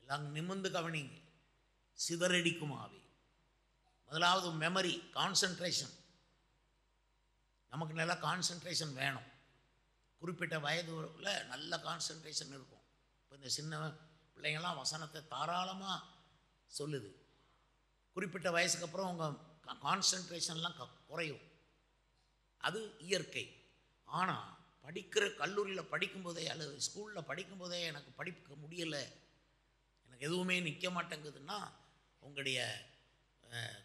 எல்லாம் நிமிர்ந்து கவனிங்க, சிதறடிக்கும் ஆவி. முதலாவது மெமரி, கான்சன்ட்ரேஷன். நமக்கு நல்ல கான்சன்ட்ரேஷன் வேணும். குறிப்பிட்ட வயதுல நல்ல கான்சன்ட்ரேஷன் இருக்கும். இப்போ இந்த சின்ன பிள்ளைங்கள்லாம் வசனத்தை தாராளமாக சொல்லுது. குறிப்பிட்ட வயசுக்கு அப்புறம் உங்கள் கான்சன்ட்ரேஷன்லாம் குறையும். அது இயற்கை. ஆனால் படிக்கிற கல்லூரியில் படிக்கும்போதே அல்லது ஸ்கூலில் படிக்கும்போதே எனக்கு படிக்க முடியலை, எனக்கு எதுவுமே நிற்க மாட்டேங்குதுன்னா உங்களுடைய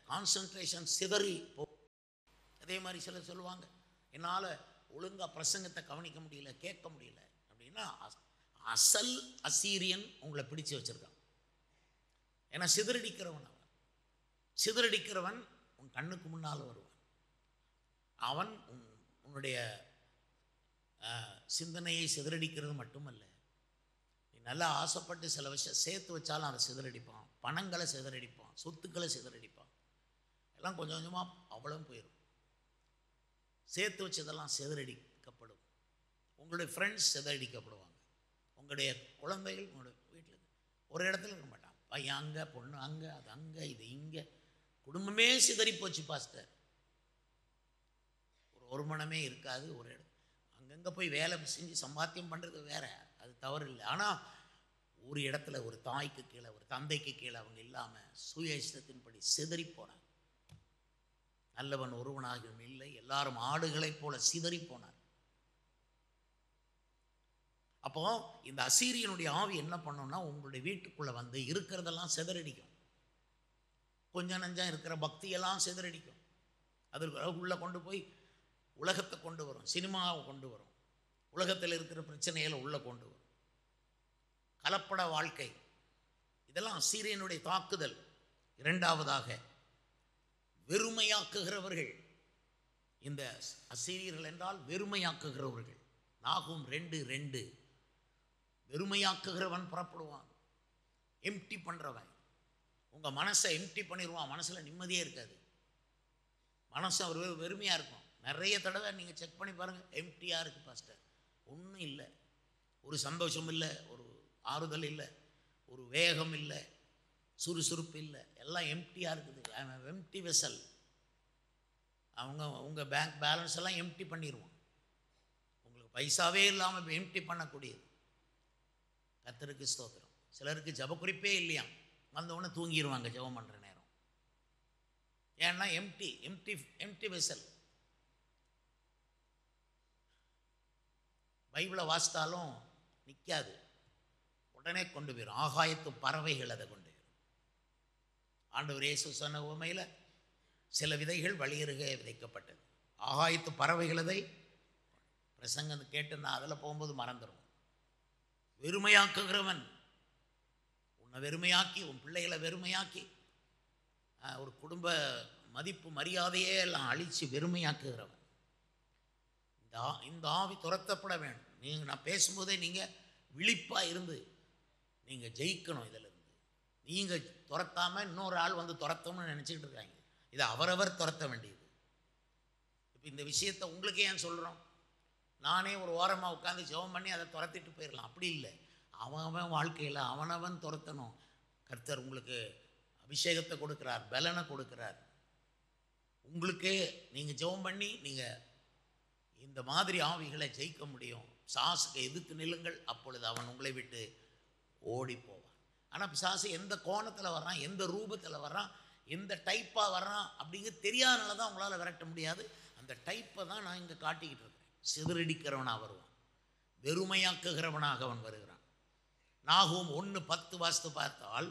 கான்சன்ட்ரேஷன் சிதறி போ. அதே மாதிரி சிலர் சொல்லுவாங்க, என்னால் ஒழுங்காக பிரசங்கத்தை கவனிக்க முடியல, கேட்க முடியல அப்படின்னா அசல் அசீரியன் உங்களை பிடிச்சு வச்சிருக்கான். ஏன்னா சிதறடிக்கிறவன் அவன். சிதறடிக்கிறவன் உன் கண்ணுக்கு முன்னால் வருவான். அவன் உன்னுடைய சிந்தனையை சிதறடிக்கிறது மட்டுமல்ல, நீ நல்லா ஆசைப்பட்டு சில விஷயம் சேர்த்து வச்சாலும் அதை சிதறடிப்பான். பணங்களை சிதறடிப்பான், சொத்துக்களை சிதறடிப்பான். எல்லாம் கொஞ்சம் கொஞ்சமாக அவ்வளவு போயிடும். சேர்த்து வச்சதெல்லாம் சிதறடிக்கப்படும். உங்களுடைய ஃப்ரெண்ட்ஸ் சிதறடிக்கப்படுவாங்க. உங்களுடைய குழந்தைகள் உங்களுடைய வீட்டில் ஒரு இடத்துல இருக்க மாட்டான். பையன் அங்கே, பொண்ணு அங்கே, அது அங்கே, இது இங்கே, குடும்பமே சிதறி போச்சு பாஸ்டர். ஒரு மனமே இருக்காது. ஒரு இடம் அங்கங்கே போய் வேலை செஞ்சு சம்பாத்தியம் பண்ணுறது வேற, அது தவறு இல்லை. ஆனால் ஒரு இடத்துல ஒரு தாய்க்கு கீழே ஒரு தந்தைக்கு கீழே அவங்க இல்லாமல் சுய இஷ்டத்தின்படி சிதறி போனாங்க. நல்லவன் ஒருவனாகவும் இல்லை, எல்லாரும் ஆடுகளைப் போல சிதறி போனார். அப்போ இந்த அசீரியனுடைய ஆவி என்ன பண்ணோம்னா உங்களுடைய வீட்டுக்குள்ளே இருக்கிறதெல்லாம் சிதறடிக்கும். கொஞ்சம் நஞ்சம் இருக்கிற பக்தியெல்லாம் சிதறடிக்கும். அதற்கு உள்ளே கொண்டு போய் உலகத்தை கொண்டு வரும், சினிமாவை கொண்டு வரும், உலகத்தில் இருக்கிற பிரச்சனைகளை உள்ளே கொண்டு வரும், கலப்பட வாழ்க்கை. இதெல்லாம் அசீரியனுடைய தாக்குதல். இரண்டாவதாக வெறுமையாக்குகிறவர்கள். இந்த அசீரியர்கள் என்றால் வெறுமையாக்குகிறவர்கள். நாகும் 2:2 வெறுமையாக்குகிறவன் புறப்படுவான். எம்டி பண்ணுறவன், உங்கள் மனசை எம்டி பண்ணிடுவான். மனசில் நிம்மதியே இருக்காது. மனசு ஒரு வெறுமையாக இருக்கும். நிறைய தடவை நீங்கள் செக் பண்ணி பாருங்கள், எம்டியாக இருக்குது பாஸ்டர், ஒன்றும் இல்லை, ஒரு சந்தோஷம் இல்லை, ஒரு ஆறுதல் இல்லை, ஒரு வேகம் இல்லை, சுறுசுறுப்பு இல்லை, எல்லாம் எம்டியாக இருக்குது. Empty vessel. உங்கள் பேங்க் பேலன்ஸ் எல்லாம் எம்டி பண்ணிடுவோம். உங்களுக்கு பைசாவே இல்லாமல் எம்டி பண்ணக்கூடியது. கர்த்தருக்கு ஸ்தோத்திரம். சிலருக்கு ஜப குறிப்பே இல்லையா, வந்தவுடனே தூங்கிடுவாங்க ஜபம் பண்ணுற நேரம். ஏன்னா எம்டி வெசல். பைபிளை வாசித்தாலும் நிற்காது, உடனே கொண்டு போயிடும். ஆகாயத்து பறவைகள் அதை கொண்டு போயிடும். ஆண்டவர் இயேசு சொன்ன உவமையில் சில விதைகள் வழியருகே விதைக்கப்பட்டது. ஆகாயத்து பறவைகள் அதை பிரசங்கம் கேட்டு நான் அதில் போகும்போது மறந்துடும். வெறுமையாக்குகிறவன் உன்னை வெறுமையாக்கி, உன் பிள்ளைகளை வெறுமையாக்கி, ஒரு குடும்ப மதிப்பு மரியாதையே எல்லாம் அழித்து வெறுமையாக்குகிறவன். இந்த ஆவி துரத்தப்பட வேண்டும். நீங்கள் நான் பேசும்போதே நீங்கள் விழிப்பாக இருந்து நீங்கள் ஜெயிக்கணும். இதிலிருந்து நீங்கள் துரத்தாமல் இன்னொரு ஆள் வந்து துரத்தணும்னு நினச்சிக்கிட்டு இருக்காங்க. இதை அவரவர் துரத்த வேண்டியது. இப்போ இந்த விஷயத்தை உங்களுக்கு ஏன் சொல்கிறோம்? நானே ஒரு ஓரமாக உட்காந்து ஜெபம் பண்ணி அதை துரத்திட்டு போயிடலாம். அப்படி இல்லை. அவன் வாழ்க்கையில் அவனவன் துரத்தணும். கர்த்தர் உங்களுக்கு அபிஷேகத்தை கொடுக்குறார், பலனை கொடுக்குறார். உங்களுக்கே நீங்கள் ஜெபம் பண்ணி நீங்கள் இந்த மாதிரி ஆவிகளை ஜெயிக்க முடியும். பிசாசுக்கு எதிர்த்து நில்லுங்கள், அப்பொழுது அவன் உங்களை விட்டு ஓடி போவான். ஆனால் பிசாசு எந்த கோணத்தில் வர்றான், எந்த ரூபத்தில் வர்றான், எந்த டைப்பாக வர்றான் அப்படிங்கிறது தெரியாதனால தான் உங்களால் விரட்ட முடியாது. அந்த டைப்பை தான் நான் இங்கே காட்டிக்கிட்டு இருக்கிறேன். சிதறடிக்கிறவனாக வருவான், வெறுமையாக்குகிறவனாக அவன் வருகிறான். நாகூம் 1:10 வாசித்து பார்த்தால்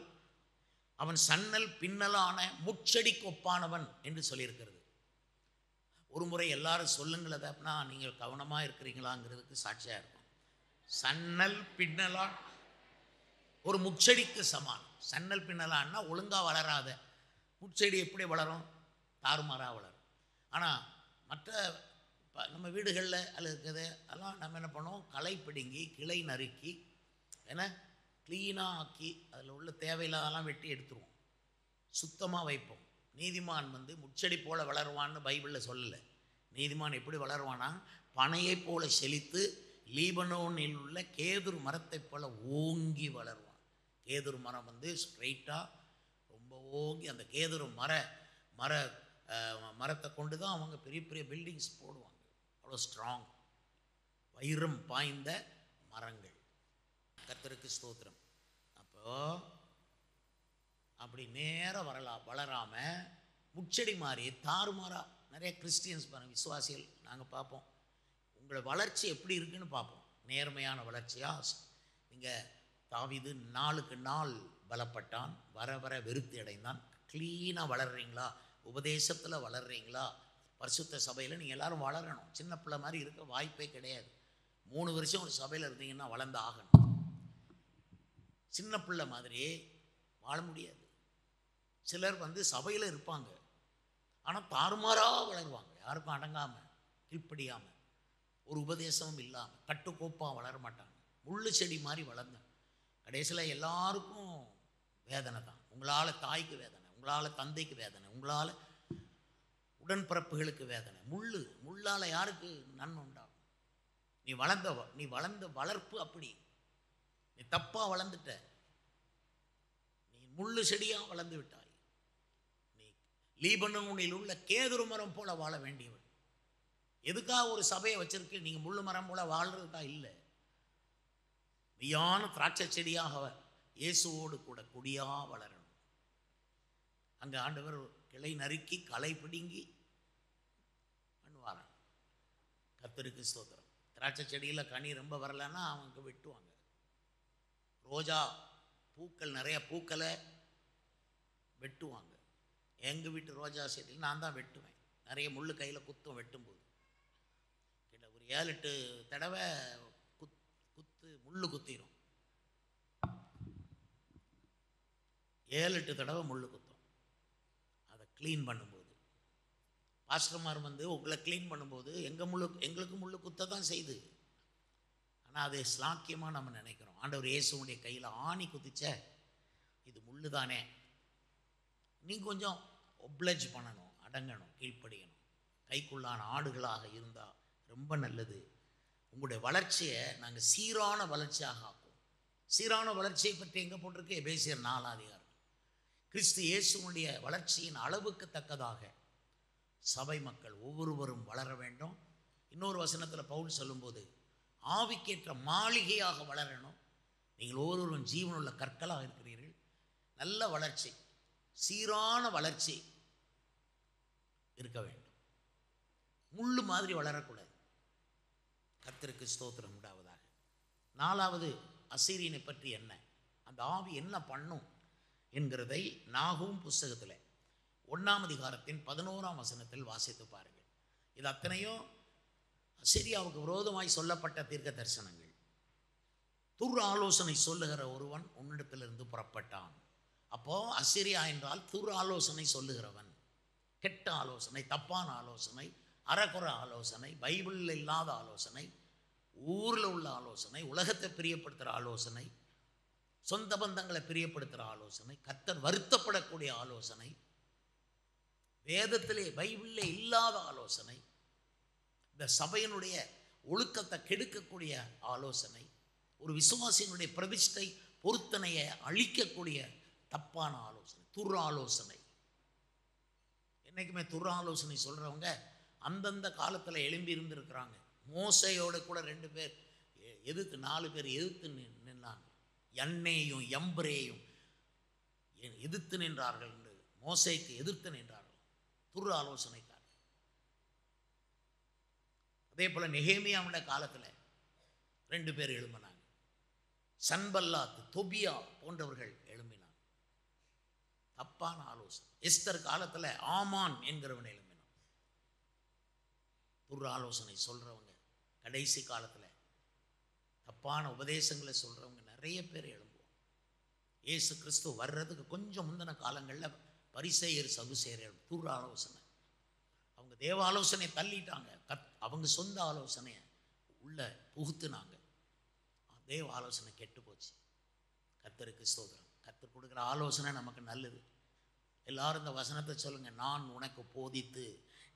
அவன் சன்னல் பின்னலான முச்செடிக்கு ஒப்பானவன் என்று சொல்லியிருக்கிறது. ஒரு முறை எல்லாரும் சொல்லுங்கள் அதை, அப்படின்னா நீங்கள் கவனமாக இருக்கிறீங்களாங்கிறதுக்கு சாட்சியாக இருக்கும். சன்னல் பின்னலான் ஒரு முச்செடிக்கு சமானம். சன்னல் பின்னலான்னா ஒழுங்காக வளராத முச்செடி எப்படி வளரும்? தாறுமாறாக வளரும். ஆனால் மற்ற நம்ம வீடுகளில் அதில் இருக்குது அதெல்லாம் நம்ம என்ன பண்ணுவோம்? களை பிடுங்கி கிளை நறுக்கி ஏன்னா க்ளீனாக ஆக்கி அதில் உள்ள தேவையில்லாதெல்லாம் வெட்டி எடுத்துருவோம், சுத்தமாக வைப்போம். நீதிமான் வந்து முச்செடி போல் வளருவான்னு பைபிளில் சொல்லலை. நீதிமான் எப்படி வளருவானா? பனையை போல செழித்து லீபனோனில் உள்ள கேதுரு மரத்தை போல் ஓங்கி வளருவான். கேதுரு மரம் வந்து ஸ்ட்ரைட்டாக ரொம்ப ஓங்கி, அந்த கேதுரு மரத்தை கொண்டு தான் அவங்க பெரிய பெரிய பில்டிங்ஸ் போடுவாங்க. அவ்வளோ ஸ்ட்ராங், வைரம் பாய்ந்த மரங்கள். கர்த்தருக்கு ஸ்தோத்திரம். அப்படி நேராக வளராமல் முச்செடி மாதிரி தாறுமாறா நிறைய கிறிஸ்டியன்ஸ் பாருங்கள், விசுவாசிகள் நாங்கள் பார்ப்போம். உங்களை வளர்ச்சி எப்படி இருக்குன்னு பார்ப்போம். நேர்மையான வளர்ச்சியாக நீங்கள் தாவீது நாளுக்கு நாள் பலப்பட்டான், வர வர விருத்தி அடைந்தான். க்ளீனாக வளர்றீங்களா? உபதேசத்தில் வளர்றீங்களா? பரிசுத்த சபையில் நீங்கள் எல்லோரும் வளரணும். சின்ன பிள்ளை மாதிரி இருக்க வாய்ப்பே கிடையாது. 3 வருஷம் ஒரு சபையில் இருந்தீங்கன்னா வளர்ந்து ஆகணும். சின்ன பிள்ளை மாதிரி வாழ முடியாது. சிலர் வந்து சபையில் இருப்பாங்க, ஆனால் தாறுமாறாக வளருவாங்க. யாருக்கும் அடங்காமல், கீழ்ப்படியாமல், ஒரு உபதேசமும் இல்லாமல் கட்டுக்கோப்பாக வளர மாட்டாங்க. முள்ளு செடி மாதிரி வளர்ந்த கடைசியில் எல்லாருக்கும் வேதனை தான். உங்களால் தாய்க்கு வேதனை, உங்களால் தந்தைக்கு வேதனை, உங்களால் உடன்பிறப்புகளுக்கு வேதனை. முள்ளால் யாருக்கு நன்மை உண்டாகும்? நீ வளர்ந்த வளர்ப்பு அப்படி. நீ தப்பாக வளர்ந்துட்ட, நீ முள்ளு செடியாக வளர்ந்து விட்டாய். நீ லீபனோனில் உள்ள கேதுரு மரம் போல வாழ வேண்டியவன். எதுக்காக ஒரு சபையை வச்சிருக்கு? நீங்கள் முள்ளு மரம் போல வாழ்றதுக்கா? இல்லை. மெய்யான திராட்சை செடியாக இயேசுவோடு கூட கொடியாக வளரணும். அங்கே ஆண்டவர் கிளை நறுக்கி களை பிடுங்கி பண்ணுவாரான். கர்த்தருக்கு ஸ்தோத்திரம். திராட்சை செடியில் கனி ரொம்ப வரலைன்னா அவங்க வெட்டுவாங்க. ரோஜா பூக்கள் நிறைய பூக்களை வெட்டுவாங்க. எங்கள் வீட்டு ரோஜா செடியில் நான் தான் வெட்டுவேன். நிறைய முள் கையில் குத்தும். வெட்டும்போது கிட்ட ஒரு 7-8 தடவை முள் குத்திரும். 7-8 தடவை முள் குத்தும். அதை க்ளீன் பண்ணும்போது பாஸ்டர்மார் வந்து உங்களை க்ளீன் பண்ணும்போது எங்களுக்கு முள் குத்த தான் செய்யுது. ஆனால் அது ஸ்லாக்கியமாக நம்ம நினைக்கிறோம். ஆண்டவர் இயேசுடைய கையில் ஆணி குத்திச்ச, இது முள்ளு தானே. நீங்கள் கொஞ்சம் ஒப்ளஜ் பண்ணணும், அடங்கணும், கீழ்ப்படியணும். கைக்குள்ளான ஆடுகளாக இருந்தால் ரொம்ப நல்லது. உங்களுடைய வளர்ச்சியை நாங்கள் சீரான வளர்ச்சியாக ஆக்குவோம். சீரான வளர்ச்சியை பற்றி எங்கே போட்டிருக்கு? எபேசியர் 4 கிறிஸ்து இயேசுடைய வளர்ச்சியின் அளவுக்கு தக்கதாக சபை மக்கள் ஒவ்வொருவரும் வளர வேண்டும். இன்னொரு வசனத்தில் பவுல் சொல்லும்போது ஆவிக்கேற்ற மாளிகையாக வளரணும். நீங்கள் ஒவ்வொருவரும் ஜீவனுள்ள கற்களாக இருக்கிறீர்கள். நல்ல வளர்ச்சி, சீரான வளர்ச்சி இருக்க வேண்டும். முள்ளு மாதிரி வளரக்கூடாது. கர்த்தருக்கு ஸ்தோத்திரம் உண்டாவதாக. 4வது அசீரியனை பற்றி என்ன, அந்த ஆவி என்ன பண்ணும் என்கிறதை நாகூம் புஸ்தகத்தில் 1ஆம் அதிகாரத்தின் 11ஆம் வசனத்தில் வாசித்து பாருங்கள். இது அத்தனையும் அசீரியாவுக்கு விரோதமாய் சொல்லப்பட்ட தீர்க்க தரிசனங்கள். துர் ஆலோசனை சொல்லுகிற ஒருவன் உன்னிடத்திலிருந்து புறப்பட்டான். அப்போது அசிரியா என்றால் துர் ஆலோசனை சொல்லுகிறவன், கெட்ட ஆலோசனை, தப்பான ஆலோசனை, அறகுறை ஆலோசனை, பைபிளில் இல்லாத ஆலோசனை, ஊரில் உள்ள ஆலோசனை, உலகத்தை பிரியப்படுத்துகிற ஆலோசனை, சொந்த பந்தங்களை பிரியப்படுத்துகிற ஆலோசனை, கர்த்தர் வருத்தப்படக்கூடிய ஆலோசனை, வேதத்திலே பைபிளிலே இல்லாத ஆலோசனை, இந்த சபையினுடைய ஒழுக்கத்தை கெடுக்கக்கூடிய ஆலோசனை, ஒரு விசுவாசியினுடைய பிரதிஷ்டை பொருத்தனையை அழிக்கக்கூடிய தப்பான ஆலோசனை, துர் ஆலோசனை. என்றைக்குமே துர் ஆலோசனை சொல்கிறவங்க அந்தந்த காலத்தில் எழும்பி இருந்திருக்கிறாங்க. மோசையோடு கூட 2 பேர் எதிர்த்து 4 பேர் எதிர்த்து நின்றாங்க. யன்னேயும் யம்பரேயும் எதிர்த்து நின்றார்கள் என்று மோசைக்கு எதிர்த்து நின்றார்கள், துர் ஆலோசனைக்காரர். அதே போல் நெகேமியாவுடைய காலத்தில் 2 பேர் எழும்பினாங்க. சன்பல்லாத், தொபியா போன்றவர்கள் எழும்பினாங்க. தப்பான ஆலோசனை. எஸ்தர் காலத்தில் ஆமான் என்கிறவன் எழும்பினான். துர் ஆலோசனை சொல்கிறவங்க கடைசி காலத்தில் தப்பான உபதேசங்களை சொல்கிறவங்க நிறைய பேர் எழும்புவோம். இயேசு கிறிஸ்து வர்றதுக்கு கொஞ்சம் முந்தின காலங்களில் பரிசேயர் சதுசேயர் துர் ஆலோசனை, அவங்க தேவ ஆலோசனையை தள்ளிட்டாங்க, அவங்க சொந்த ஆலோசனையை உள்ள புகுத்துனாங்க. தேவ ஆலோசனை கெட்டு போச்சு. கர்த்தருக்கு ஸ்தோத்திரம். கர்த்தர் கொடுக்குற ஆலோசனை நமக்கு நல்லது. எல்லாரும் இந்த வசனத்தை சொல்லுங்க. நான் உனக்கு போதித்து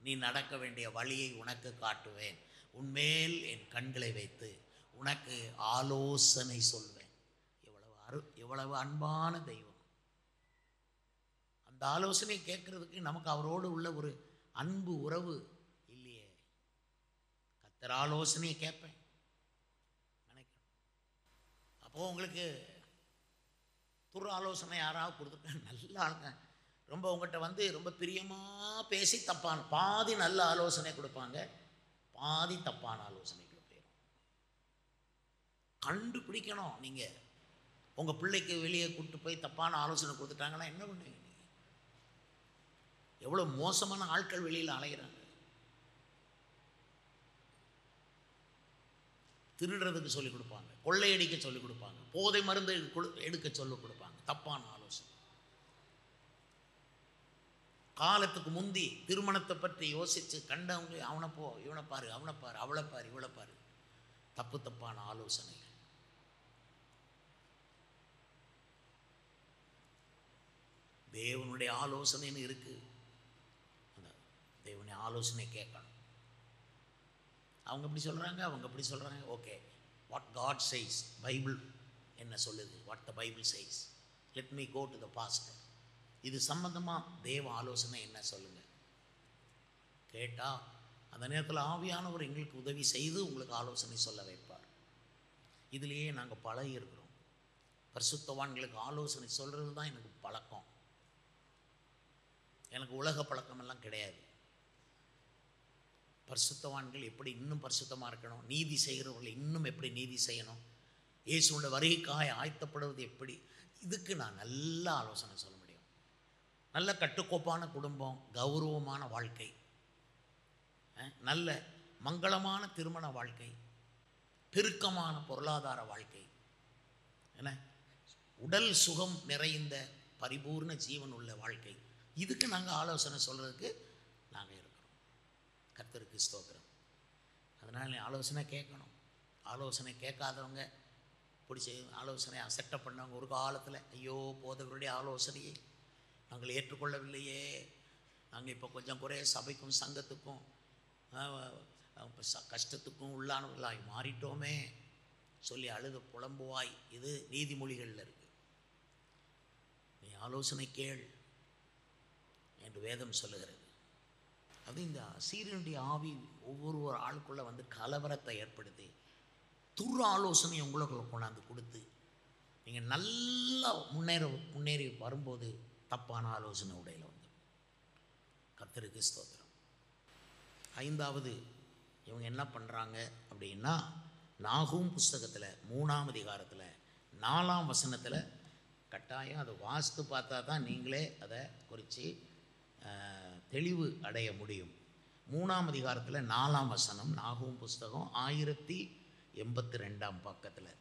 நீ நடக்க வேண்டிய வழியை உனக்கு காட்டுவேன், உன்மேல் என் கண்களை வைத்து உனக்கு ஆலோசனை சொல்வேன். எவ்வளவு அன்பான தெய்வம். அந்த ஆலோசனை கேட்கறதுக்கு நமக்கு அவரோடு உள்ள ஒரு அன்பு உறவு இல்லையே. கர்த்தர் ஆலோசனையை கேட்பேன் நினைக்கிறேன். அப்போது உங்களுக்கு துர் ஆலோசனை யாராவது கொடுத்துருக்காங்க, நல்ல ஆளுங்க, ரொம்ப உங்கள்கிட்ட ரொம்ப பிரியமாக பேசி தப்பான பாதி நல்ல ஆலோசனை கொடுப்பாங்க, பாதி தப்பான ஆலோசனைகள் போயிடும். கண்டுபிடிக்கணும். நீங்கள் உங்கள் பிள்ளைக்கு வெளியே கூப்பிட்டு போய் தப்பான ஆலோசனை கொடுத்துட்டாங்கன்னா என்ன பண்ணுவீங்க? நீங்கள் எவ்வளோ மோசமான ஆட்கள் வெளியில் அலைகிறாங்க. திருடுறதுக்கு சொல்லிக் கொடுப்பாங்க, கொள்ளையடிக்க சொல்லிக் கொடுப்பாங்க, போதை மருந்து எடுக்க சொல்லிக் கொடுப்பாங்க, தப்பான ஆலோசனை. காலத்துக்கு முந்தி திருமணத்தை பற்றி யோசித்து கண்டவங்க அவனை போ, இவனை பாரு, அவனை பாரு, அவளை பாரு, இவளை பாரு, தப்பான ஆலோசனை. தேவனுடைய ஆலோசனைன்னு இருக்கு. அந்த தேவனுடைய ஆலோசனை கேட்கணும். அவங்க இப்படி சொல்கிறாங்க, அவங்க அப்படி சொல்கிறாங்க. Okay, what God says, Bible என்ன சொல்லுது, what the Bible says, let me go to the pastor. இது சம்பந்தமாக தேவ ஆலோசனை என்ன சொல்லுங்கள் கேட்டால் அந்த நேரத்தில் ஆவியானவர் எங்களுக்கு உதவி செய்து உங்களுக்கு ஆலோசனை சொல்ல வைப்பார். இதிலேயே நாங்கள் பழகி இருக்கிறோம். பரிசுத்தவான்களுக்கு ஆலோசனை சொல்கிறது தான் எனக்கு பழக்கம். எனக்கு உலக பழக்கமெல்லாம் கிடையாது. பரிசுத்தவான்கள் எப்படி இன்னும் பரிசுத்தமாக இருக்கணும், நீதி செய்கிறவர்கள் இன்னும் எப்படி நீதி செய்யணும், இயேசுவோட வருகைக்காக ஆயத்தப்படுவது எப்படி, இதுக்கு நான் நல்ல ஆலோசனை சொல்ல முடியும். நல்ல கட்டுக்கோப்பான குடும்பம், கௌரவமான வாழ்க்கை, நல்ல மங்களமான திருமண வாழ்க்கை, பெருக்கமான பொருளாதார வாழ்க்கை, என்ன உடல் சுகம் நிறைந்த பரிபூர்ண ஜீவன் உள்ள வாழ்க்கை, இதுக்கு நாங்கள் ஆலோசனை சொல்கிறதுக்கு நாங்கள் இருக்கிறோம். கர்த்தருக்கு ஸ்தோத்திரம். அதனால் ஆலோசனை கேட்கணும். ஆலோசனை கேட்காதவங்க பிடிச்ச ஆலோசனை செட்டப் பண்ணவங்க ஒரு காலத்தில் ஐயோ போதவருடைய ஆலோசனையை நாங்கள் ஏற்றுக்கொள்ளவில்லையே, நாங்கள் இப்போ கொஞ்சம் குறைய சபைக்கும் சங்கத்துக்கும் கஷ்டத்துக்கும் உள்ளானவர்களாய் மாறிட்டோமே சொல்லி அழுது புலம்புவாய். இது நீதிமொழிகளில் இருக்குது. நீ ஆலோசனை கேள் என்று வேதம் சொல்லுகிறது. அது இந்த அசீரியனுடைய ஆவி ஒவ்வொரு ஆளுக்குள்ளே கலவரத்தை ஏற்படுத்தி துர் ஆலோசனை உங்களுக்குள்ள கொண்டாந்து கொடுத்து நீங்கள் நல்லா முன்னேறி வரும்போது தப்பான ஆலோசனை உடையில் கர்த்தருக்கு ஸ்தோத்திரம். 5வது இவங்க என்ன பண்ணுறாங்க அப்படின்னா, நாகூம் புஸ்தகத்தில் 3ஆம் அதிகாரத்தில் 4ஆம் வசனத்தில் கட்டாயம் அதை வாசித்து பார்த்தா தான் நீங்களே அதை குறித்து தெளிவு அடைய முடியும். 3ஆம் அதிகாரத்தில் 4ஆம் வசனம், நாகூம் புஸ்தகம் 1082 பக்கத்தில்,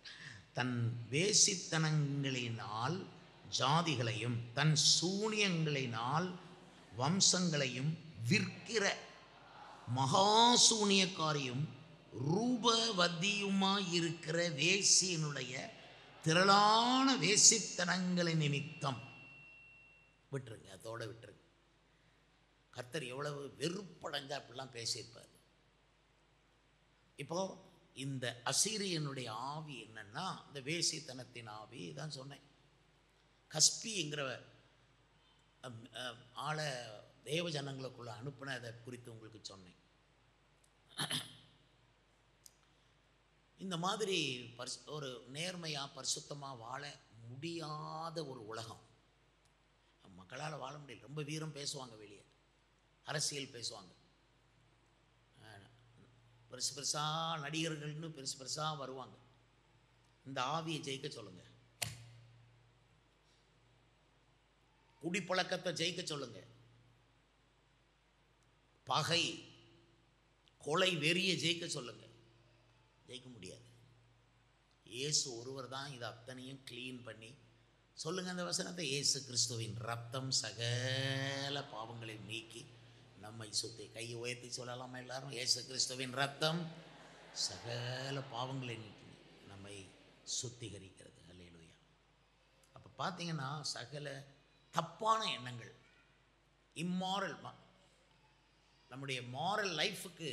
தன் வேசித்தனங்களினால் ஜாதிகளையும் தன் சூனியங்களினால் வம்சங்களையும் விற்கிற மகாசூனியக்காரியும் ரூபவதியுமாயிருக்கிற வேசியினுடைய திரளான வேசித்தனங்களை நிமித்தம் விட்டுருங்க, அதோட விட்டுருங்க. கர்த்தர் எவ்வளவு வெறுப்படைஞ்சா அப்படிலாம் பேசியிருப்பார். இப்போ இந்த அசீரியனுடைய ஆவி என்னன்னா, இந்த வேசித்தனத்தின் ஆவி தான் சொன்னேன். கஸ்பிங்கிற ஆளை தேவ ஜனங்களுக்குள்ள அனுப்பினதை குறித்து உங்களுக்கு சொன்னேன். இந்த மாதிரி ஒரு நேர்மையாக பரிசுத்தமாக வாழ முடியாத ஒரு உலகம். மக்களால் வாழ முடியல. ரொம்ப வீரம் பேசுவாங்க, வெளியே அரசியல் பேசுவாங்க, பெருசு பெருசாக நடிகர்கள்னு பெருசு பெருசாக வருவாங்க. இந்த ஆவியை ஜெயிக்க சொல்லுங்கள், குடிப்பழக்கத்தை ஜெயிக்க சொல்லுங்க, பகை கொலை வெறியை ஜெயிக்க சொல்லுங்க. ஜெயிக்க முடியாது. இயேசு ஒருவர் தான் இதை அத்தனையும் க்ளீன் பண்ணி சொல்லுங்க அந்த வசனத்தை. இயேசு கிறிஸ்துவின் ரத்தம் சகல பாவங்களை நீக்கி நம்மை சுத்தி. கையை உயர்த்தி சொல்லலாமா எல்லாரும்? இயேசு கிறிஸ்துவின் ரத்தம் சகல பாவங்களை நீக்கி நம்மை சுத்திகரிக்கிறது. அல்லேலூயா. அப்போ பார்த்தீங்கன்னா சகல தப்பான எண்ணங்கள், இம்மாரல், நம்முடைய மாரல் லைஃபுக்கு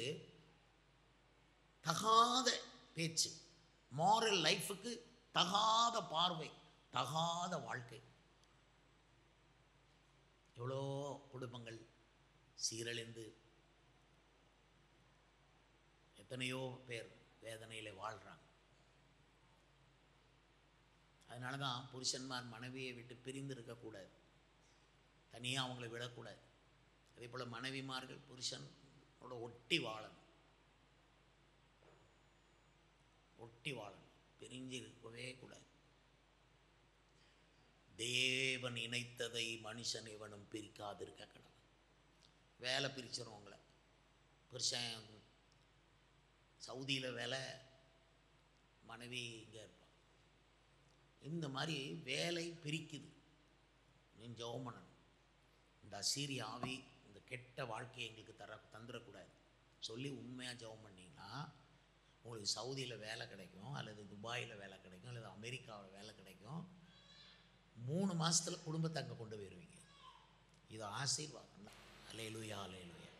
தகாத பேச்சு, மாரல் லைஃபுக்கு தகாத பார்வை, தகாத வாழ்க்கை. எவ்வளோ குடும்பங்கள் சீரழிந்து எத்தனையோ பேர் வேதனையில் வாழ்கிறாங்க. அதனால தான் புருஷன்மார் மனைவியை விட்டு பிரிந்து இருக்கக்கூடாது, தனியாக அவங்கள விடக்கூடாது. அதே போல் மனைவிமார்கள் புருஷனோட ஒட்டி வாழணும், ஒட்டி வாழணும், பிரிஞ்சு இருக்கவே கூடாது. தேவன் இணைத்ததை மனுஷன் எவனும் பிரிக்காதிருக்க கடவுள். வேலை பிரிச்சிடும் உங்களை. புருஷன் சவுதியில் வேலை, மனைவி இங்கே இருப்பான். இந்த மாதிரி வேலை பிரிக்குது. நீ ஜெபம் பண்ணணும். இந்த அசீரிய ஆவி இந்த கெட்ட வாழ்க்கையை எங்களுக்கு தந்துடக்கூடாது சொல்லி உண்மையாக ஜெபம் பண்ணிங்கன்னா உங்களுக்கு சவுதியில் வேலை கிடைக்கும், அல்லது துபாயில் வேலை கிடைக்கும், அல்லது அமெரிக்காவில் வேலை கிடைக்கும். 3 மாதத்தில் குடும்பத்தை அங்கே கொண்டு போயிடுவீங்க. இது ஆசீர்வாதம். அல்லேலூயா, அல்லேலூயா.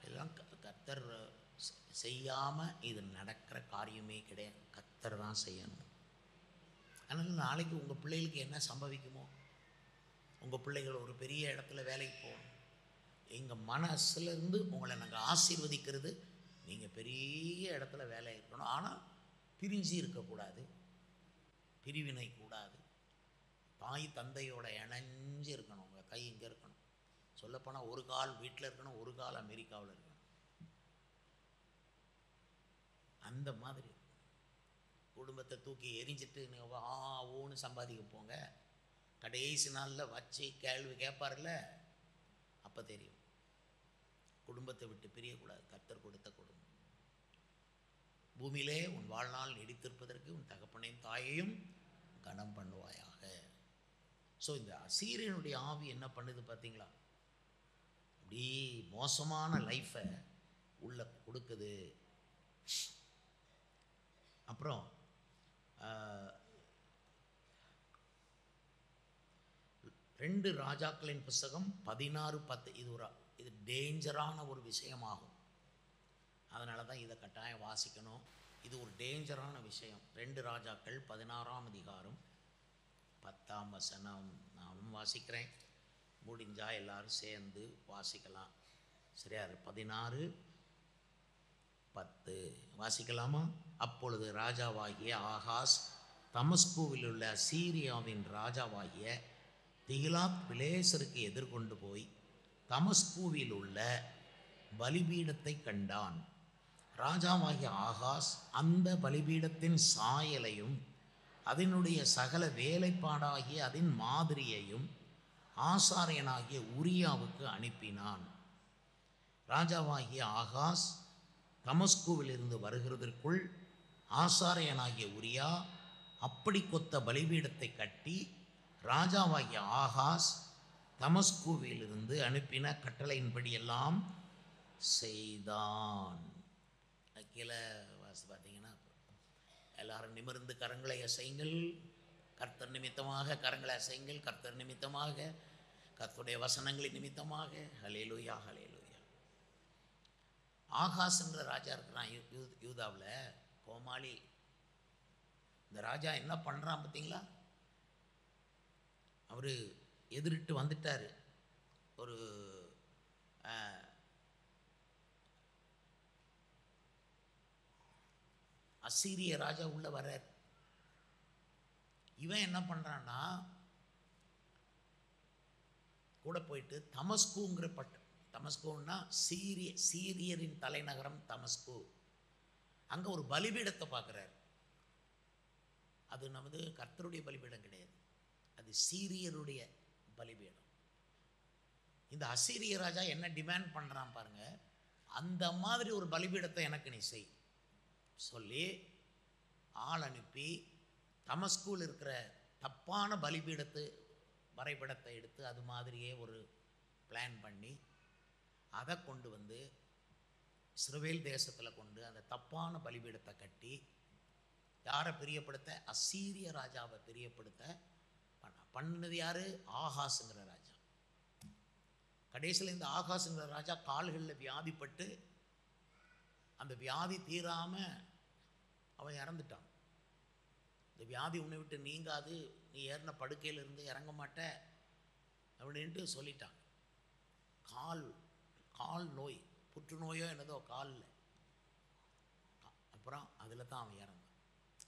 இதெல்லாம் கர்த்தர் செய்யாமல் இது நடக்கிற காரியமே கிடையாது. கர்த்தர் தான் செய்யணும். அதனால் நாளைக்கு உங்கள் பிள்ளைகளுக்கு என்ன சம்பவிக்குமோ, உங்கள் பிள்ளைகள் ஒரு பெரிய இடத்துல வேலைக்கு போகணும். எங்கள் மனசுலேருந்து உங்களை நாங்கள் ஆசீர்வதிக்கிறது, நீங்கள் பெரிய இடத்துல வேலை இருக்கணும். ஆனால் பிரிஞ்சு இருக்கக்கூடாது, பிரிவினை கூடாது. தாய் தந்தையோட இணைஞ்சு இருக்கணும். உங்கள் கை இங்கே இருக்கணும். சொல்லப்போனால் ஒரு கால் வீட்டில் இருக்கணும், ஒரு கால் அமெரிக்காவில் இருக்கணும். அந்த மாதிரி குடும்பத்தை தூக்கி எரிஞ்சிட்டு நீங்கள் ஓன்னு சம்பாதிக்க போங்க. கடைசி நாளில் வச்சு கேள்வி கேட்பார்ல, அப்போ தெரியும். குடும்பத்தை விட்டு பிரியக்கூடாது. கர்த்தர் கொடுத்த குடும்பம். பூமியிலே உன் வாழ்நாள் நீடித்திருப்பதற்கு உன் தகப்பனையும் தாயையும் கனம் பண்ணுவாயாக. ஸோ இந்த அசீரியனுடைய ஆவி என்ன பண்ணுது பார்த்தீங்களா? அப்படி மோசமான லைஃப்பை உள்ள கொடுக்குது. அப்புறம் 2 ராஜாக்களின் புஸ்தகம் 16:10. இது டேஞ்சரான ஒரு விஷயமாகும். அதனால தான் இதை கட்டாயம் வாசிக்கணும். இது ஒரு டேஞ்சரான விஷயம். 2 ராஜாக்கள் 16ஆம் அதிகாரம் 10ஆம் வசனம் நான் வாசிக்கிறேன். முடிஞ்சால் எல்லாரும் சேர்ந்து வாசிக்கலாம். சரியா? 16:10 வாசிக்கலாமா? அப்பொழுது ராஜாவாகிய ஆகாஸ் தமஸ்குவில் உள்ள அசீரியாவின் ராஜாவாகிய திகிலாத் பிலேசருக்கு எதிர்கொண்டு போய் தமஸ்குவில் உள்ள பலிபீடத்தை கண்டான். ராஜாவாகிய ஆகாஸ் அந்த பலிபீடத்தின் சாயலையும் அதனுடைய சகல வேலைப்பாடாகிய அதன் மாதிரியையும் ஆசாரியனாகிய உரியாவுக்கு அனுப்பினான். ராஜாவாகிய ஆகாஸ் தமஸ்குவிலிருந்து வருகிறதற்குள் ஆசாரியனாகிய உரியா அப்படி கொத்த பலிபீடத்தை கட்டி ராஜாவாகிய ஆகாஸ் தமஸ்குவிலிருந்து அனுப்பின கட்டளையின்படி எல்லாம் செய்தான். கீழே வாசி பார்த்தீங்கன்னா, எல்லாரும் நிமிர்ந்து கரங்களை அசைங்கள், கர்த்தர் நிமித்தமாக கரங்களை அசைங்கள், கர்த்தர் நிமித்தமாக, கர்த்தருடைய வசனங்களின் நிமித்தமாக. ஹல்லேலூயா, ஹல்லேலூயா. ஆகாஸ்ங்கிற ராஜா இருக்கிறான் யூதாவில், கோமாளி. இந்த ராஜா என்ன பண்ணுறான் பார்த்தீங்களா? அவர் எதிரிட்டு வந்துட்டார். ஒரு அசீரிய ராஜா உள்ள வர்றார். இவன் என்ன பண்ணுறான்னா, கூட போயிட்டு தமஸ்குங்கிற தமஸ்குன்னா சீரியரின் தலைநகரம் தமஸ்கு. அங்கே ஒரு பலிபீடத்தை பார்க்குறார். அது நமது கர்த்தருடைய பலிபீடம் கிடையாது, அது சீரியருடைய பலிபீடம். இந்த அசீரிய ராஜா என்ன டிமாண்ட் பண்ணுறான் பாருங்க, அந்த மாதிரி ஒரு பலிபீடத்தை எனக்கு நீ செய் சொல்லி ஆள் அனுப்பி தமஸ்குவில் இருக்கிற தப்பான வரைபடத்தை எடுத்து அது மாதிரியே ஒரு பிளான் பண்ணி அதை கொண்டு வந்து இஸ்ரவேல் தேசத்தில் கொண்டு அந்த தப்பான பலிபீடத்தை கட்டி யாரை பிரியப்படுத்த? அசீரிய ராஜாவை பிரியப்படுத்த பண்ணது யார்? ஆகாசுங்கிற ராஜா. கடைசியில் இந்த ஆகாசுங்கிற ராஜா கால்களில் வியாதிப்பட்டு அந்த வியாதி தீராமல் அவன் இறந்துட்டான். இந்த வியாதி உன்னை விட்டு நீங்காது, நீ ஏறின படுக்கையிலிருந்து இறங்க மாட்ட அப்படின்ட்டு சொல்லிட்டான். கால் நோய், புற்றுநோயோ என்னதோ காலில். அப்புறம் அதில் தான் அவன் இறந்தான்.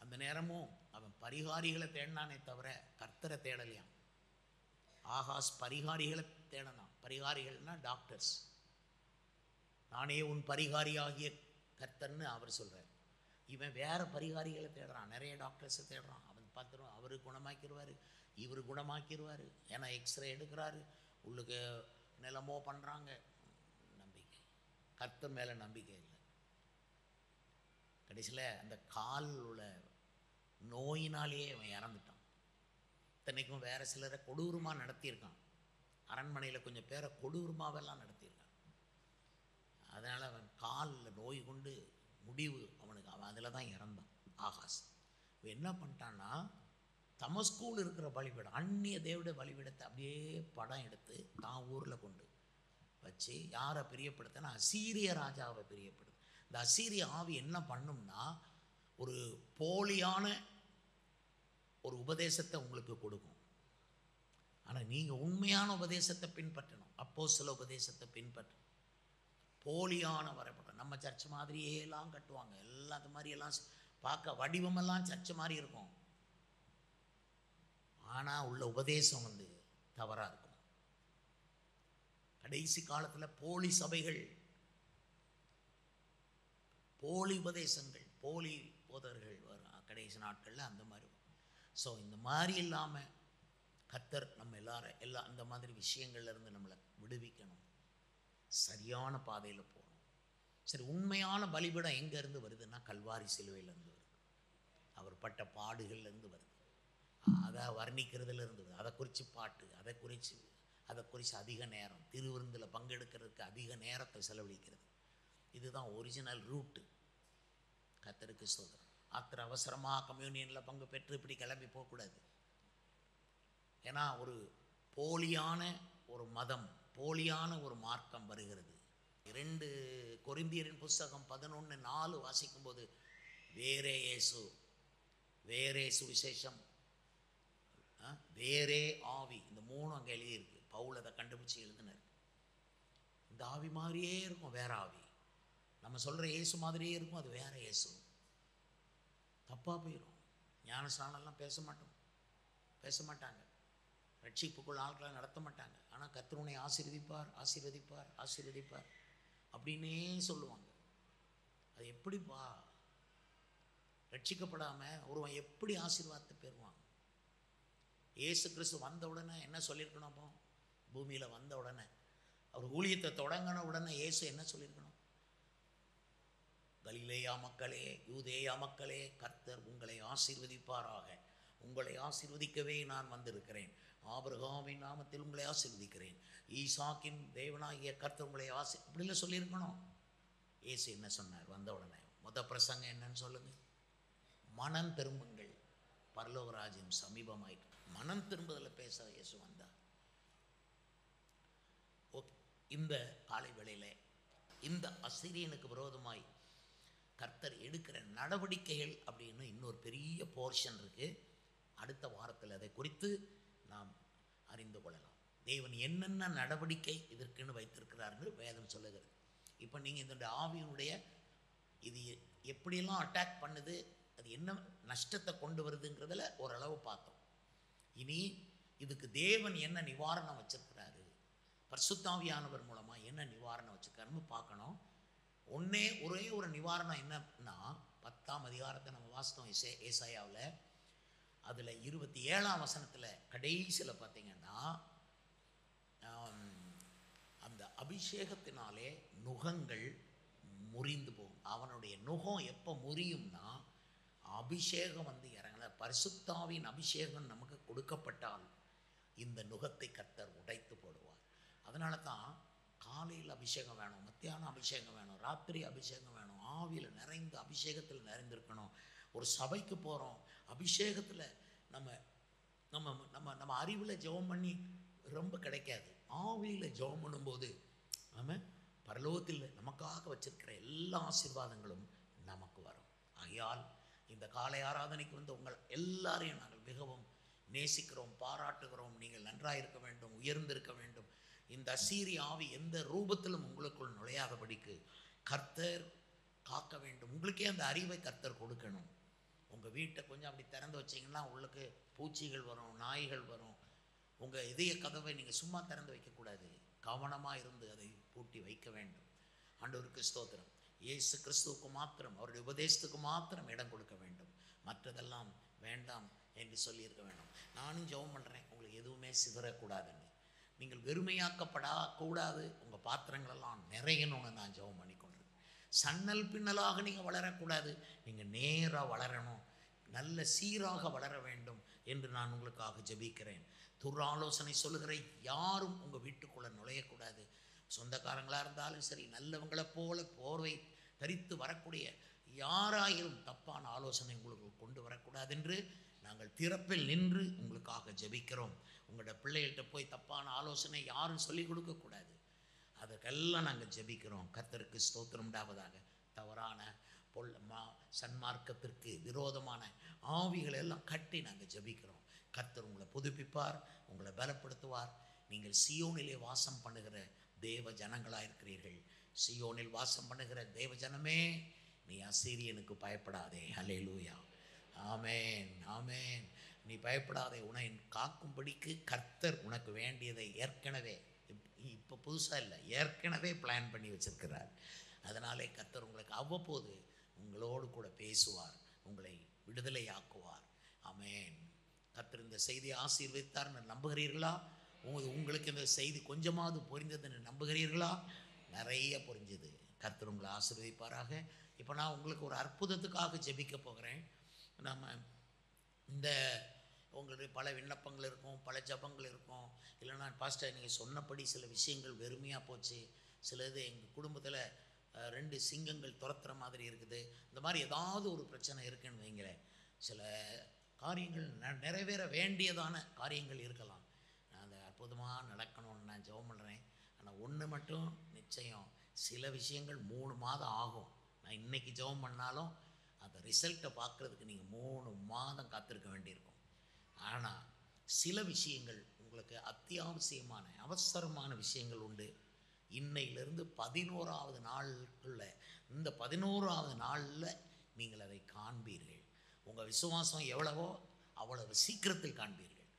அந்த நேரமும் அவன் பரிகாரிகளை தேடினானே தவிர கர்த்தரை தேடலையாம். ஆகாஸ் பரிகாரிகளை தேடினான். பரிகாரிகள்னா டாக்டர்ஸ். நானே உன் பரிகாரியாகிய கர்த்தர்னு அவர் சொல்கிறார். இவன் வேறு பரிகாரிகளை தேடுறான், நிறைய டாக்டர்ஸை தேடுறான். அவன் பார்த்துருவான், அவர் குணமாக்கிடுவார், இவர் குணமாக்கிடுவார். ஏன்னா எக்ஸ்ரே எடுக்கிறாரு, உள்ளுக்கு நிலமோ பண்ணுறாங்க. நம்பிக்கை, கர்த்தர் மேலே நம்பிக்கை இல்லை. கடைசியில் அந்த கால் உள்ள நோயினாலேயே அவன் இறந்துட்டான். இத்தனைக்கும் வேறு சிலரை கொடூரமாக நடத்தியிருக்கான். அரண்மனையில் கொஞ்சம் பேரை கொடூரமாகவெல்லாம் நடத்தியிருக்கான். அதனால் அவன் காலில் நோய் கொண்டு முடிவு அவன் அதில் தான் இறந்தான் ஆகாஸ். இவன் என்ன பண்ணிட்டான்னா, தமஸ்குவில் இருக்கிற பலிபீடம், அந்நிய தேவடைய பலிபீடத்தை அப்படியே படம் எடுத்து தான் ஊரில் கொண்டு வச்சு யாரை பிரியப்படுத்தினா அசீரிய ராஜாவை பிரியப்படுது. இந்த அசீரிய ஆவி என்ன பண்ணும்னா, ஒரு போலியான ஒரு உபதேசத்தை உங்களுக்கு கொடுக்கும். ஆனால் நீங்கள் உண்மையான உபதேசத்தை பின்பற்றணும். அப்போஸ்தல உபதேசத்தை பின்பற்றணும். போலியான வரைபடம், நம்ம சர்ச் மாதிரியே எல்லாம் கட்டுவாங்க, எல்லாம் அது மாதிரியெல்லாம் பார்க்க வடிவமெல்லாம் சர்ச் மாதிரி இருக்கும். ஆனால் உள்ள உபதேசம் தவறாக இருக்கும். கடைசி காலத்தில் போலி சபைகள், போலி உபதேசங்கள், போலி போதர்கள் வரும் கடைசி நாட்களில். அந்த மாதிரி ஸோ இந்த மாதிரி இல்லாமல் கர்த்தர் நம்ம எல்லாம் அந்த மாதிரி விஷயங்கள்லேருந்து நம்மளை விடுவிக்கணும், சரியான பாதையில் போகணும். சரி, உண்மையான பலிபீடம் எங்கேருந்து வருதுன்னா கல்வாரி சிலுவையிலேருந்து வருது. அவர் பட்ட பாடுகள்லேருந்து வருது. அதை வர்ணிக்கிறதுலேருந்து வருது. அதை குறித்து பாட்டு, அதை குறித்து அதிக நேரம், திருவிருந்தில் பங்கெடுக்கிறதுக்கு அதிக நேரத்தை செலவழிக்கிறது. இதுதான் ஒரிஜினல் ரூட்டு. கர்த்தருக்கு ஸ்தோத்திரம். அவசரமாக கம்யூனியனில் பங்கு பெற்று இப்படி கிளம்பி போகக்கூடாது. ஏன்னா ஒரு போலியான ஒரு மதம், போலியான ஒரு மார்க்கம் வருகிறது. 2 கொரிந்தியரின் புஸ்தகம் 11:4 வாசிக்கும்போது வேறே இயேசு, வேறே சுவிசேஷம், வேறே ஆவி, இந்த 3 அங்கே எழுதியிருக்கு. பவுல் அதை கண்டுபிடிச்சி எழுதினார். இந்த ஆவி மாதிரியே இருக்கும் வேற ஆவி. நம்ம சொல்கிற இயேசு மாதிரியே இருக்கும், அது வேற இயேசு. தப்பாக போயிடும். ஞானஸ்நானம்லாம் பேச மாட்டாங்க. ரட்சிப்புக்குள் ஆட்களை நடத்த மாட்டாங்க. ஆனால் கர்த்தர் ஆசீர்வதிப்பார் அப்படின்னே சொல்லுவாங்க. அது எப்படிப்பா? ரட்சிக்கப்படாமல் ஒருவன் எப்படி ஆசீர்வாதத்தை பெறுவான்? இயேசு கிறிஸ்து வந்த உடனே என்ன சொல்லியிருக்கணும்? அப்போ பூமியில் வந்த உடனே, அவர் ஊழியத்தை தொடங்கின உடனே இயேசு என்ன சொல்லியிருக்கணும்? கலிலேயா மக்களே, யூதேயா மக்களே, கர்த்தர் உங்களை ஆசீர்வதிப்பாராக, உங்களை ஆசீர்வதிக்கவே நான் வந்திருக்கிறேன். ஆபிரகாமின் நாமத்தில் உங்களை ஆசீர்வதிக்கிறேன். ஈசாக்கின் தேவனாகிய கர்த்தர் உங்களை இப்படிலாம் சொல்லியிருக்கணும். இயேசு என்ன சொன்னார்? வந்த உடனே பிரசங்கம் என்னன்னு சொல்லுங்க. மனம் திரும்புங்கள், பரலோக ராஜ்யம் சமீபமாயிட்டு. மனம் திரும்புதல் பேச இயேசு வந்தார். ஓகே, இந்த காலை வேளையில் இந்த அசீரியனுக்கு விரோதமாய் கர்த்தர் எடுக்கிற நடவடிக்கைகள் அப்படின்னு இன்னொரு பெரிய போர்ஷன் இருக்குது. அடுத்த வாரத்தில் அதை குறித்து நாம் அறிந்து கொள்ளலாம். தேவன் என்னென்ன நடவடிக்கை இதற்குன்னு வைத்திருக்கிறார்னு வேதம் சொல்லுகிறது. இப்போ நீங்கள் இந்த ஆவியினுடைய இது எப்படியெல்லாம் அட்டாக் பண்ணுது, அது என்ன நஷ்டத்தை கொண்டு வருதுங்கிறதுல ஓரளவு பார்த்தோம். இனி இதுக்கு தேவன் என்ன நிவாரணம் வச்சிருக்கிறாரு, பரிசுத்தாவியானவர் மூலமாக என்ன நிவாரணம் வச்சுருக்காருன்னு பார்க்கணும். ஒரே ஒரு நிவாரணம் என்னன்னா, 10ஆம் அதிகாரத்தை நம்ம வாசித்தோம் ஏசாயாவில். அதில் 27ஆம் வசனத்தில் கடைசியில் பார்த்தீங்கன்னா, அந்த அபிஷேகத்தினாலே நுகங்கள் முறிந்து போகும். அவனுடைய நுகம் எப்போ முறியும்னா, அபிஷேகம் இறங்கின பரிசுத்தாவின் அபிஷேகம் நமக்கு கொடுக்கப்பட்டால் இந்த நுகத்தை கர்த்தர் உடைத்து போடுவார். அதனால தான் காலையில் அபிஷேகம் வேணும், மத்தியானம் அபிஷேகம் வேணும், ராத்திரி அபிஷேகம் வேணும். ஆவியில் நிறைந்து அபிஷேகத்தில் நிறைந்திருக்கணும். ஒரு சபைக்கு போகிறோம், அபிஷேகத்தில் நம்ம நம்ம நம்ம நம்ம அறிவில் ஜெபம் பண்ணி ரொம்ப கிடைக்காது. ஆவியில் ஜெபம் பண்ணும்போது நம்ம பரலோகத்தில் நமக்காக வச்சிருக்கிற எல்லா ஆசீர்வாதங்களும் நமக்கு வரும். ஆகையால் இந்த காலை ஆராதனைக்கு உங்கள் எல்லாரையும் நாங்கள் மிகவும் நேசிக்கிறோம், பாராட்டுகிறோம். நீங்கள் நன்றாக இருக்க வேண்டும், உயர்ந்திருக்க வேண்டும். இந்த அசீரிய ஆவி எந்த ரூபத்திலும் உங்களுக்குள் நுழையாதபடிக்கு கர்த்தர் காக்க வேண்டும். உங்களுக்கே அந்த அறிவை கர்த்தர் கொடுக்கணும். உங்கள் வீட்டை கொஞ்சம் அப்படி திறந்து வச்சிங்கன்னா உங்களுக்கு பூச்சிகள் வரும், நாய்கள் வரும். உங்கள் இதய கதவை நீங்கள் சும்மா திறந்து வைக்கக்கூடாது, கவனமாக இருந்து அதை பூட்டி வைக்க வேண்டும். ஆண்டவருக்கு ஸ்தோத்திரம். இயேசு கிறிஸ்துவுக்கு மாத்திரம், அவருடைய உபதேசத்துக்கு மாத்திரம் இடம் கொடுக்க வேண்டும், மற்றதெல்லாம் வேண்டாம் என்று சொல்லியிருக்க வேண்டும். நானும் ஜெபம் பண்ணுறேன், உங்களுக்கு எதுவுமே சிதறக்கூடாதுன்னு. நீங்கள் வெறுமையாக்கப்படக்கூடாது, உங்கள் பாத்திரங்களெல்லாம் நிறையணும்னு நான் ஜெபம் பண்ணிக்கொண்டிருக்கேன். சன்னல் பின்னலாக நீங்கள் வளரக்கூடாது, நீங்கள் நேராக வளரணும், நல்ல சீராக வளர வேண்டும் என்று நான் உங்களுக்காக ஜெபிக்கிறேன். துராலோசனை சொல்லுகிற யாரும் உங்கள் வீட்டுக்குள்ளே நுழையக்கூடாது. சொந்தக்காரங்களாக இருந்தாலும் சரி, நல்லவங்களை போல போர்வை தரித்து வரக்கூடிய யாராயிரும் தப்பான ஆலோசனை உங்களுக்கு கொண்டு வரக்கூடாது என்று நாங்கள் திறப்பில் நின்று உங்களுக்காக ஜெபிக்கிறோம். உங்களோட பிள்ளைகள்கிட்ட போய் தப்பான ஆலோசனை யாரும் சொல்லிக் கொடுக்கக்கூடாது, அதற்கெல்லாம் நாங்கள் ஜெபிக்கிறோம். கர்த்தருக்கு ஸ்தோத்திரம் உண்டாவதாக. தவறான சன்மார்க்கத்திற்கு விரோதமான ஆவிகளை எல்லாம் கட்டி நாங்கள் ஜெபிக்கிறோம். கர்த்தர் உங்களை புதுப்பிப்பார், உங்களை பலப்படுத்துவார். நீங்கள் சியோனிலே வாசம் பண்ணுகிற தேவ ஜனங்களாக இருக்கிறீர்கள். சியோனில் வாசம் பண்ணுகிற தேவ ஜனமே, நீ அசீரியனுக்கு பயப்படாதே. ஹல்லேலூயா, ஆமேன், ஆமேன். நீ பயப்படாதே, உன்னை காக்கும்படிக்கு கர்த்தர் உனக்கு வேண்டியதை ஏற்கனவே, இப்போ புதுசாக இல்லை, ஏற்கனவே பிளான் பண்ணி வச்சிருக்கிறார். அதனாலே கர்த்தர் உங்களுக்கு அவ்வப்போது உங்களோடு கூட பேசுவார், உங்களை விடுதலையாக்குவார். ஆமேன். கர்த்தர் இந்த செய்தியை ஆசீர்வதித்தார்னு நம்புகிறீர்களா? உங்களுக்கு இந்த செய்தி கொஞ்சமாவது புரிந்ததுன்னு நம்புகிறீர்களா? நிறைய புரிஞ்சுது. கர்த்தர் உங்களை ஆசீர்வதிப்பாராக. இப்போ நான் உங்களுக்கு ஒரு அற்புதத்துக்காக ஜெபிக்க போகிறேன். நம்ம இந்த உங்களுடைய பல விண்ணப்பங்கள் இருக்கும், பல ஜபங்கள் இருக்கும். இல்லைனா பாஸ்டர் நீங்கள் சொன்னபடி சில விஷயங்கள் வெறுமையாக போச்சு, சிலது எங்கள் குடும்பத்தில் 2 சிங்கங்கள் துரத்துற மாதிரி இருக்குது, இந்த மாதிரி ஏதாவது ஒரு பிரச்சனை இருக்குன்னு வைங்களேன். சில காரியங்கள் நிறைவேற வேண்டியதான காரியங்கள் இருக்கலாம். அந்த அற்புதமாக நடக்கணும்னு நான் ஜெபம் பண்ணுறேன். ஆனால் ஒன்று மட்டும் நிச்சயம், சில விஷயங்கள் 3 மாதம் ஆகும். நான் இன்றைக்கி ஜெபம் பண்ணாலும் அந்த ரிசல்ட்டை பார்க்குறதுக்கு நீங்கள் 3 மாதம் காத்திருக்க வேண்டியிருக்கும். ஆனால் சில விஷயங்கள் உங்களுக்கு அத்தியாவசியமான அவசரமான விஷயங்கள் உண்டு. இன்னையிலிருந்து 11ஆவது நாளுக்குள்ள, இந்த 11ஆவது நாளில் நீங்கள் அதை காண்பீர்கள். உங்கள் விசுவாசம் எவ்வளவோ அவ்வளவு சீக்கிரத்தில் காண்பீர்கள்.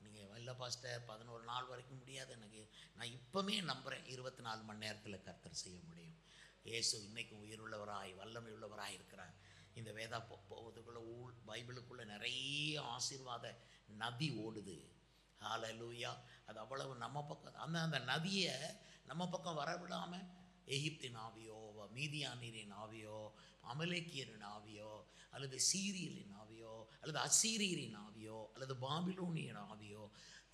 நீங்கள் இல்லை பாஸ்டர் 11 நாள் வரைக்கும் முடியாது எனக்கு, நான் இப்போவே நம்புகிறேன் 24 மணி நேரத்தில் கர்த்தர் செய்ய முடியும். இயேசு இன்றைக்கும் உயிருள்ளவராய் வல்லமை உள்ளவராய் இருக்கிறார். இந்த வேதா போவதுக்குள்ளே பைபிளுக்குள்ளே நிறைய ஆசீர்வாத நதி ஓடுது. ஹல்லேலூயா. அது அவ்வளவு நம்ம பக்கம், அந்த நதியை நம்ம பக்கம் வரவிடாமல் எகிப்தின் ஆவியோ, மீதியானியரின் ஆவியோ, அமலேக்கியரின் ஆவியோ, அல்லது சீரியலின் ஆவியோ அல்லது அசீரியரின் ஆவியோ அல்லது பாபிலோனியன் ஆவியோ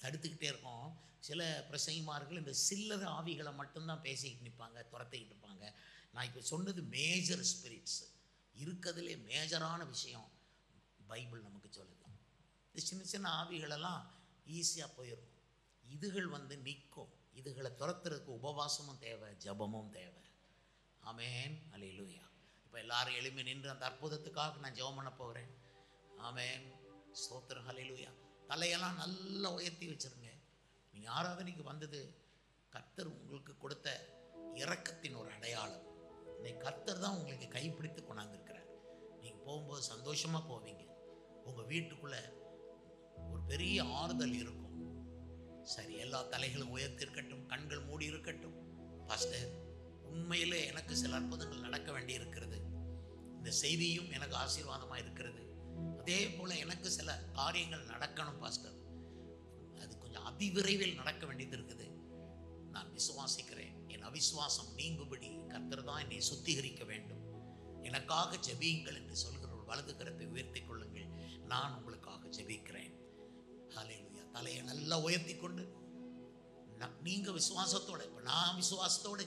தடுத்துக்கிட்டே இருக்கோம். சில பிரசங்கிமார்கள் இந்த சில்லற ஆவிகளை மட்டும்தான் பேசிக்கிட்டு நிற்பாங்க, துரத்திக்கிட்டு இருப்பாங்க. நான் இப்போ சொன்னது மேஜர் ஸ்பிரிட்ஸ், இருக்கிறதுலே மேஜரான விஷயம் பைபிள் நமக்கு சொல்லுது. இந்த சின்ன சின்ன ஆவிகளெல்லாம் ஈஸியாக போயிடும். இதுகள் நிற்கும். இதுகளை துரத்துறதுக்கு உபவாசமும் தேவை, ஜபமும் தேவை. ஆமேன், அல்லேலூயா. இப்போ எல்லாரும் எளிமை நின்று அந்த அற்புதத்துக்காக நான் ஜெபம் பண்ண போகிறேன். ஆமேன், ஸ்தோத்திரம், அல்லேலூயா. தலையெல்லாம் நல்லா உயர்த்தி வச்சுருங்க. நீங்கள் ஆராதனைக்கு வந்தது கர்த்தர் உங்களுக்கு கொடுத்த இரக்கத்தின் ஒரு அடையாளம். இன்னைக்கு கர்த்தர் தான் உங்களுக்கு கைப்பிடித்து கொண்டாந்துருக்கிறார். நீங்கள் போகும்போது சந்தோஷமாக போவீங்க. உங்கள் வீட்டுக்குள்ளே ஒரு பெரிய ஆறுதல் இருக்கும். சரி, எல்லா தலைகளும் உயர்த்தி இருக்கட்டும், கண்கள் மூடி இருக்கட்டும். பாஸ்டர், உண்மையிலே எனக்கு சில அற்புதங்கள் நடக்க வேண்டி இருக்கிறது. இந்த செய்தியும் எனக்கு ஆசீர்வாதமாக இருக்கிறது. அதே போல் எனக்கு சில காரியங்கள் நடக்கணும் பாஸ்டர். அது கொஞ்சம் அதிவிரைவில் நடக்க வேண்டியது இருக்குது. நான் விசுவாசிக்கிறேன். என் அவிசுவாசம் நீங்கும்படி கர்த்தர் தான் என்னை சுத்திகரிக்க வேண்டும். எனக்காக ஜெபியுங்கள் என்று சொல்கிற ஒரு வலது கரத்தை உயர்த்தி கொள்ளுங்கள். நான் உங்களுக்காக ஜெபிக்கிறேன். ஹல்லேலூயா. தலையை நல்லா உயர்த்தி கொண்டு நீங்கள் விசுவாசத்தோட, இப்போ நான் விசுவாசத்தோட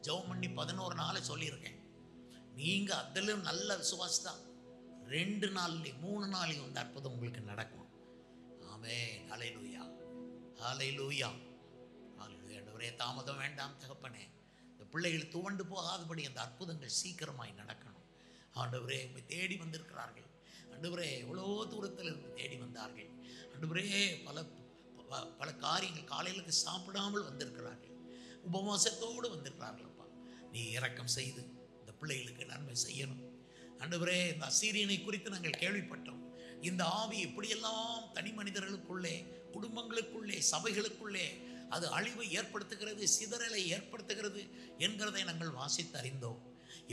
ஜெபம் பண்ணி 11 நாளை சொல்லியிருக்கேன். நீங்கள் அதிலும் நல்ல விசுவாசம் 2 நாள்லையும் 3 நாளையும் அந்த அற்புதம் உங்களுக்கு நடக்கும். ஆமென், ஹல்லேலூயா, ஹல்லேலூயா, ஹல்லேலூயா. ஆண்டவரே, தாமதம் வேண்டாம் தகப்பனே. இந்த பிள்ளைகள் துவண்டு போகாதபடி அந்த அற்புதங்கள் சீக்கிரமாய் நடக்கணும். ஆண்டவரே, உங்களை தேடி வந்திருக்கிறார்கள். ஆண்டவரே, எவ்வளோ தூரத்தில் இருந்து தேடி வந்தார்கள். ஆண்டவரே, பல காரியங்கள் காலையிலுக்கு சாப்பிடாமல் வந்திருக்கிறார்கள். உபவாசத்தோடு வந்திருக்கிறார்களப்பா. நீ இரக்கம் செய்து இந்த பிள்ளைகளுக்கு நன்மை செய்யணும். ஆண்டவரே, இந்த அசீரியனை குறித்து நாங்கள் கேள்விப்பட்டோம். இந்த ஆவி இப்படியெல்லாம் தனி மனிதர்களுக்குள்ளே, குடும்பங்களுக்குள்ளே, சபைகளுக்குள்ளே அது அழிவை ஏற்படுத்துகிறது, சிதறலை ஏற்படுத்துகிறது என்கிறதை நாங்கள் வாசித்து அறிந்தோம்.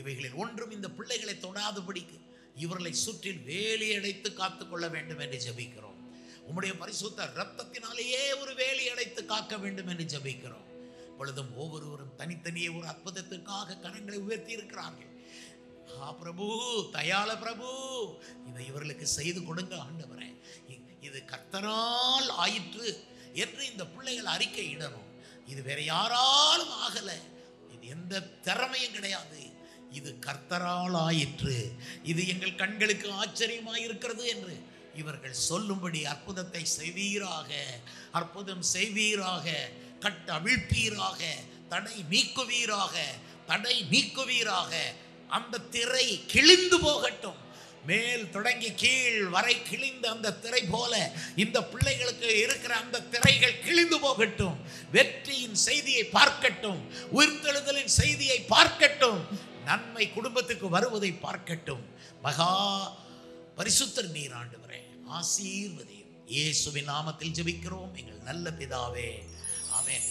இவைகளில் ஒன்றும் இந்த பிள்ளைகளை தொடாதபடிக்கு இவர்களை சுற்றில் வேலி அடைத்து காத்துக்கொள்ள வேண்டும் என்று ஜெபிக்கிறோம். உம்முடைய பரிசுத்த இரத்தத்தினாலேயே ஒரு வேலி அடைத்து காக்க வேண்டும் என்று ஜெபிக்கிறோம். பொழுதும் ஒவ்வொருவரும் தனித்தனியே ஒரு அற்புதத்துக்காக கரங்களை உயர்த்தி இருக்கிறார்கள். பிரபு, தயாள பிரபு, இதை இவர்களுக்கு செய்து கொடுங்க ஆண்டவரே. இது கர்த்தரால் ஆயிற்று என்று இந்த பிள்ளைகள் அறிக்கையிடணும். இது வேற யாராலும் ஆகல, இது எந்த திறமையும் கிடையாது, இது கர்த்தரால் ஆயிற்று, இது எங்கள் கண்களுக்கு ஆச்சரியமாய் இருக்கிறது என்று இவர்கள் சொல்லும்படி அற்புதத்தை செய்வீராக, அற்புதம் செய்வீராக, கட்ட அவிழ்ப்பீராக, தடை நீக்குவீராக, தடை நீக்குவீராக. அந்த திரை கிழிந்து போகட்டும். மேல் தொடங்கி கீழ் வரை கிழிந்த அந்த திரை போல இந்த பிள்ளைகளுக்கு இருக்கிற அந்த திரைகள் கிழிந்து போகட்டும். வெற்றியின் செய்தியை பார்க்கட்டும், உயிர்த்தெழுதலின் செய்தியை பார்க்கட்டும், நன்மை குடும்பத்துக்கு வருவதை பார்க்கட்டும். மகா பரிசுத்தர் நீர் ஆண்டவரே, ஆசீர்வதியும். இயேசுவின் நாமத்தில் ஜெபிக்கிறோம் எங்கள் நல்ல பிதாவே, ஆமென்.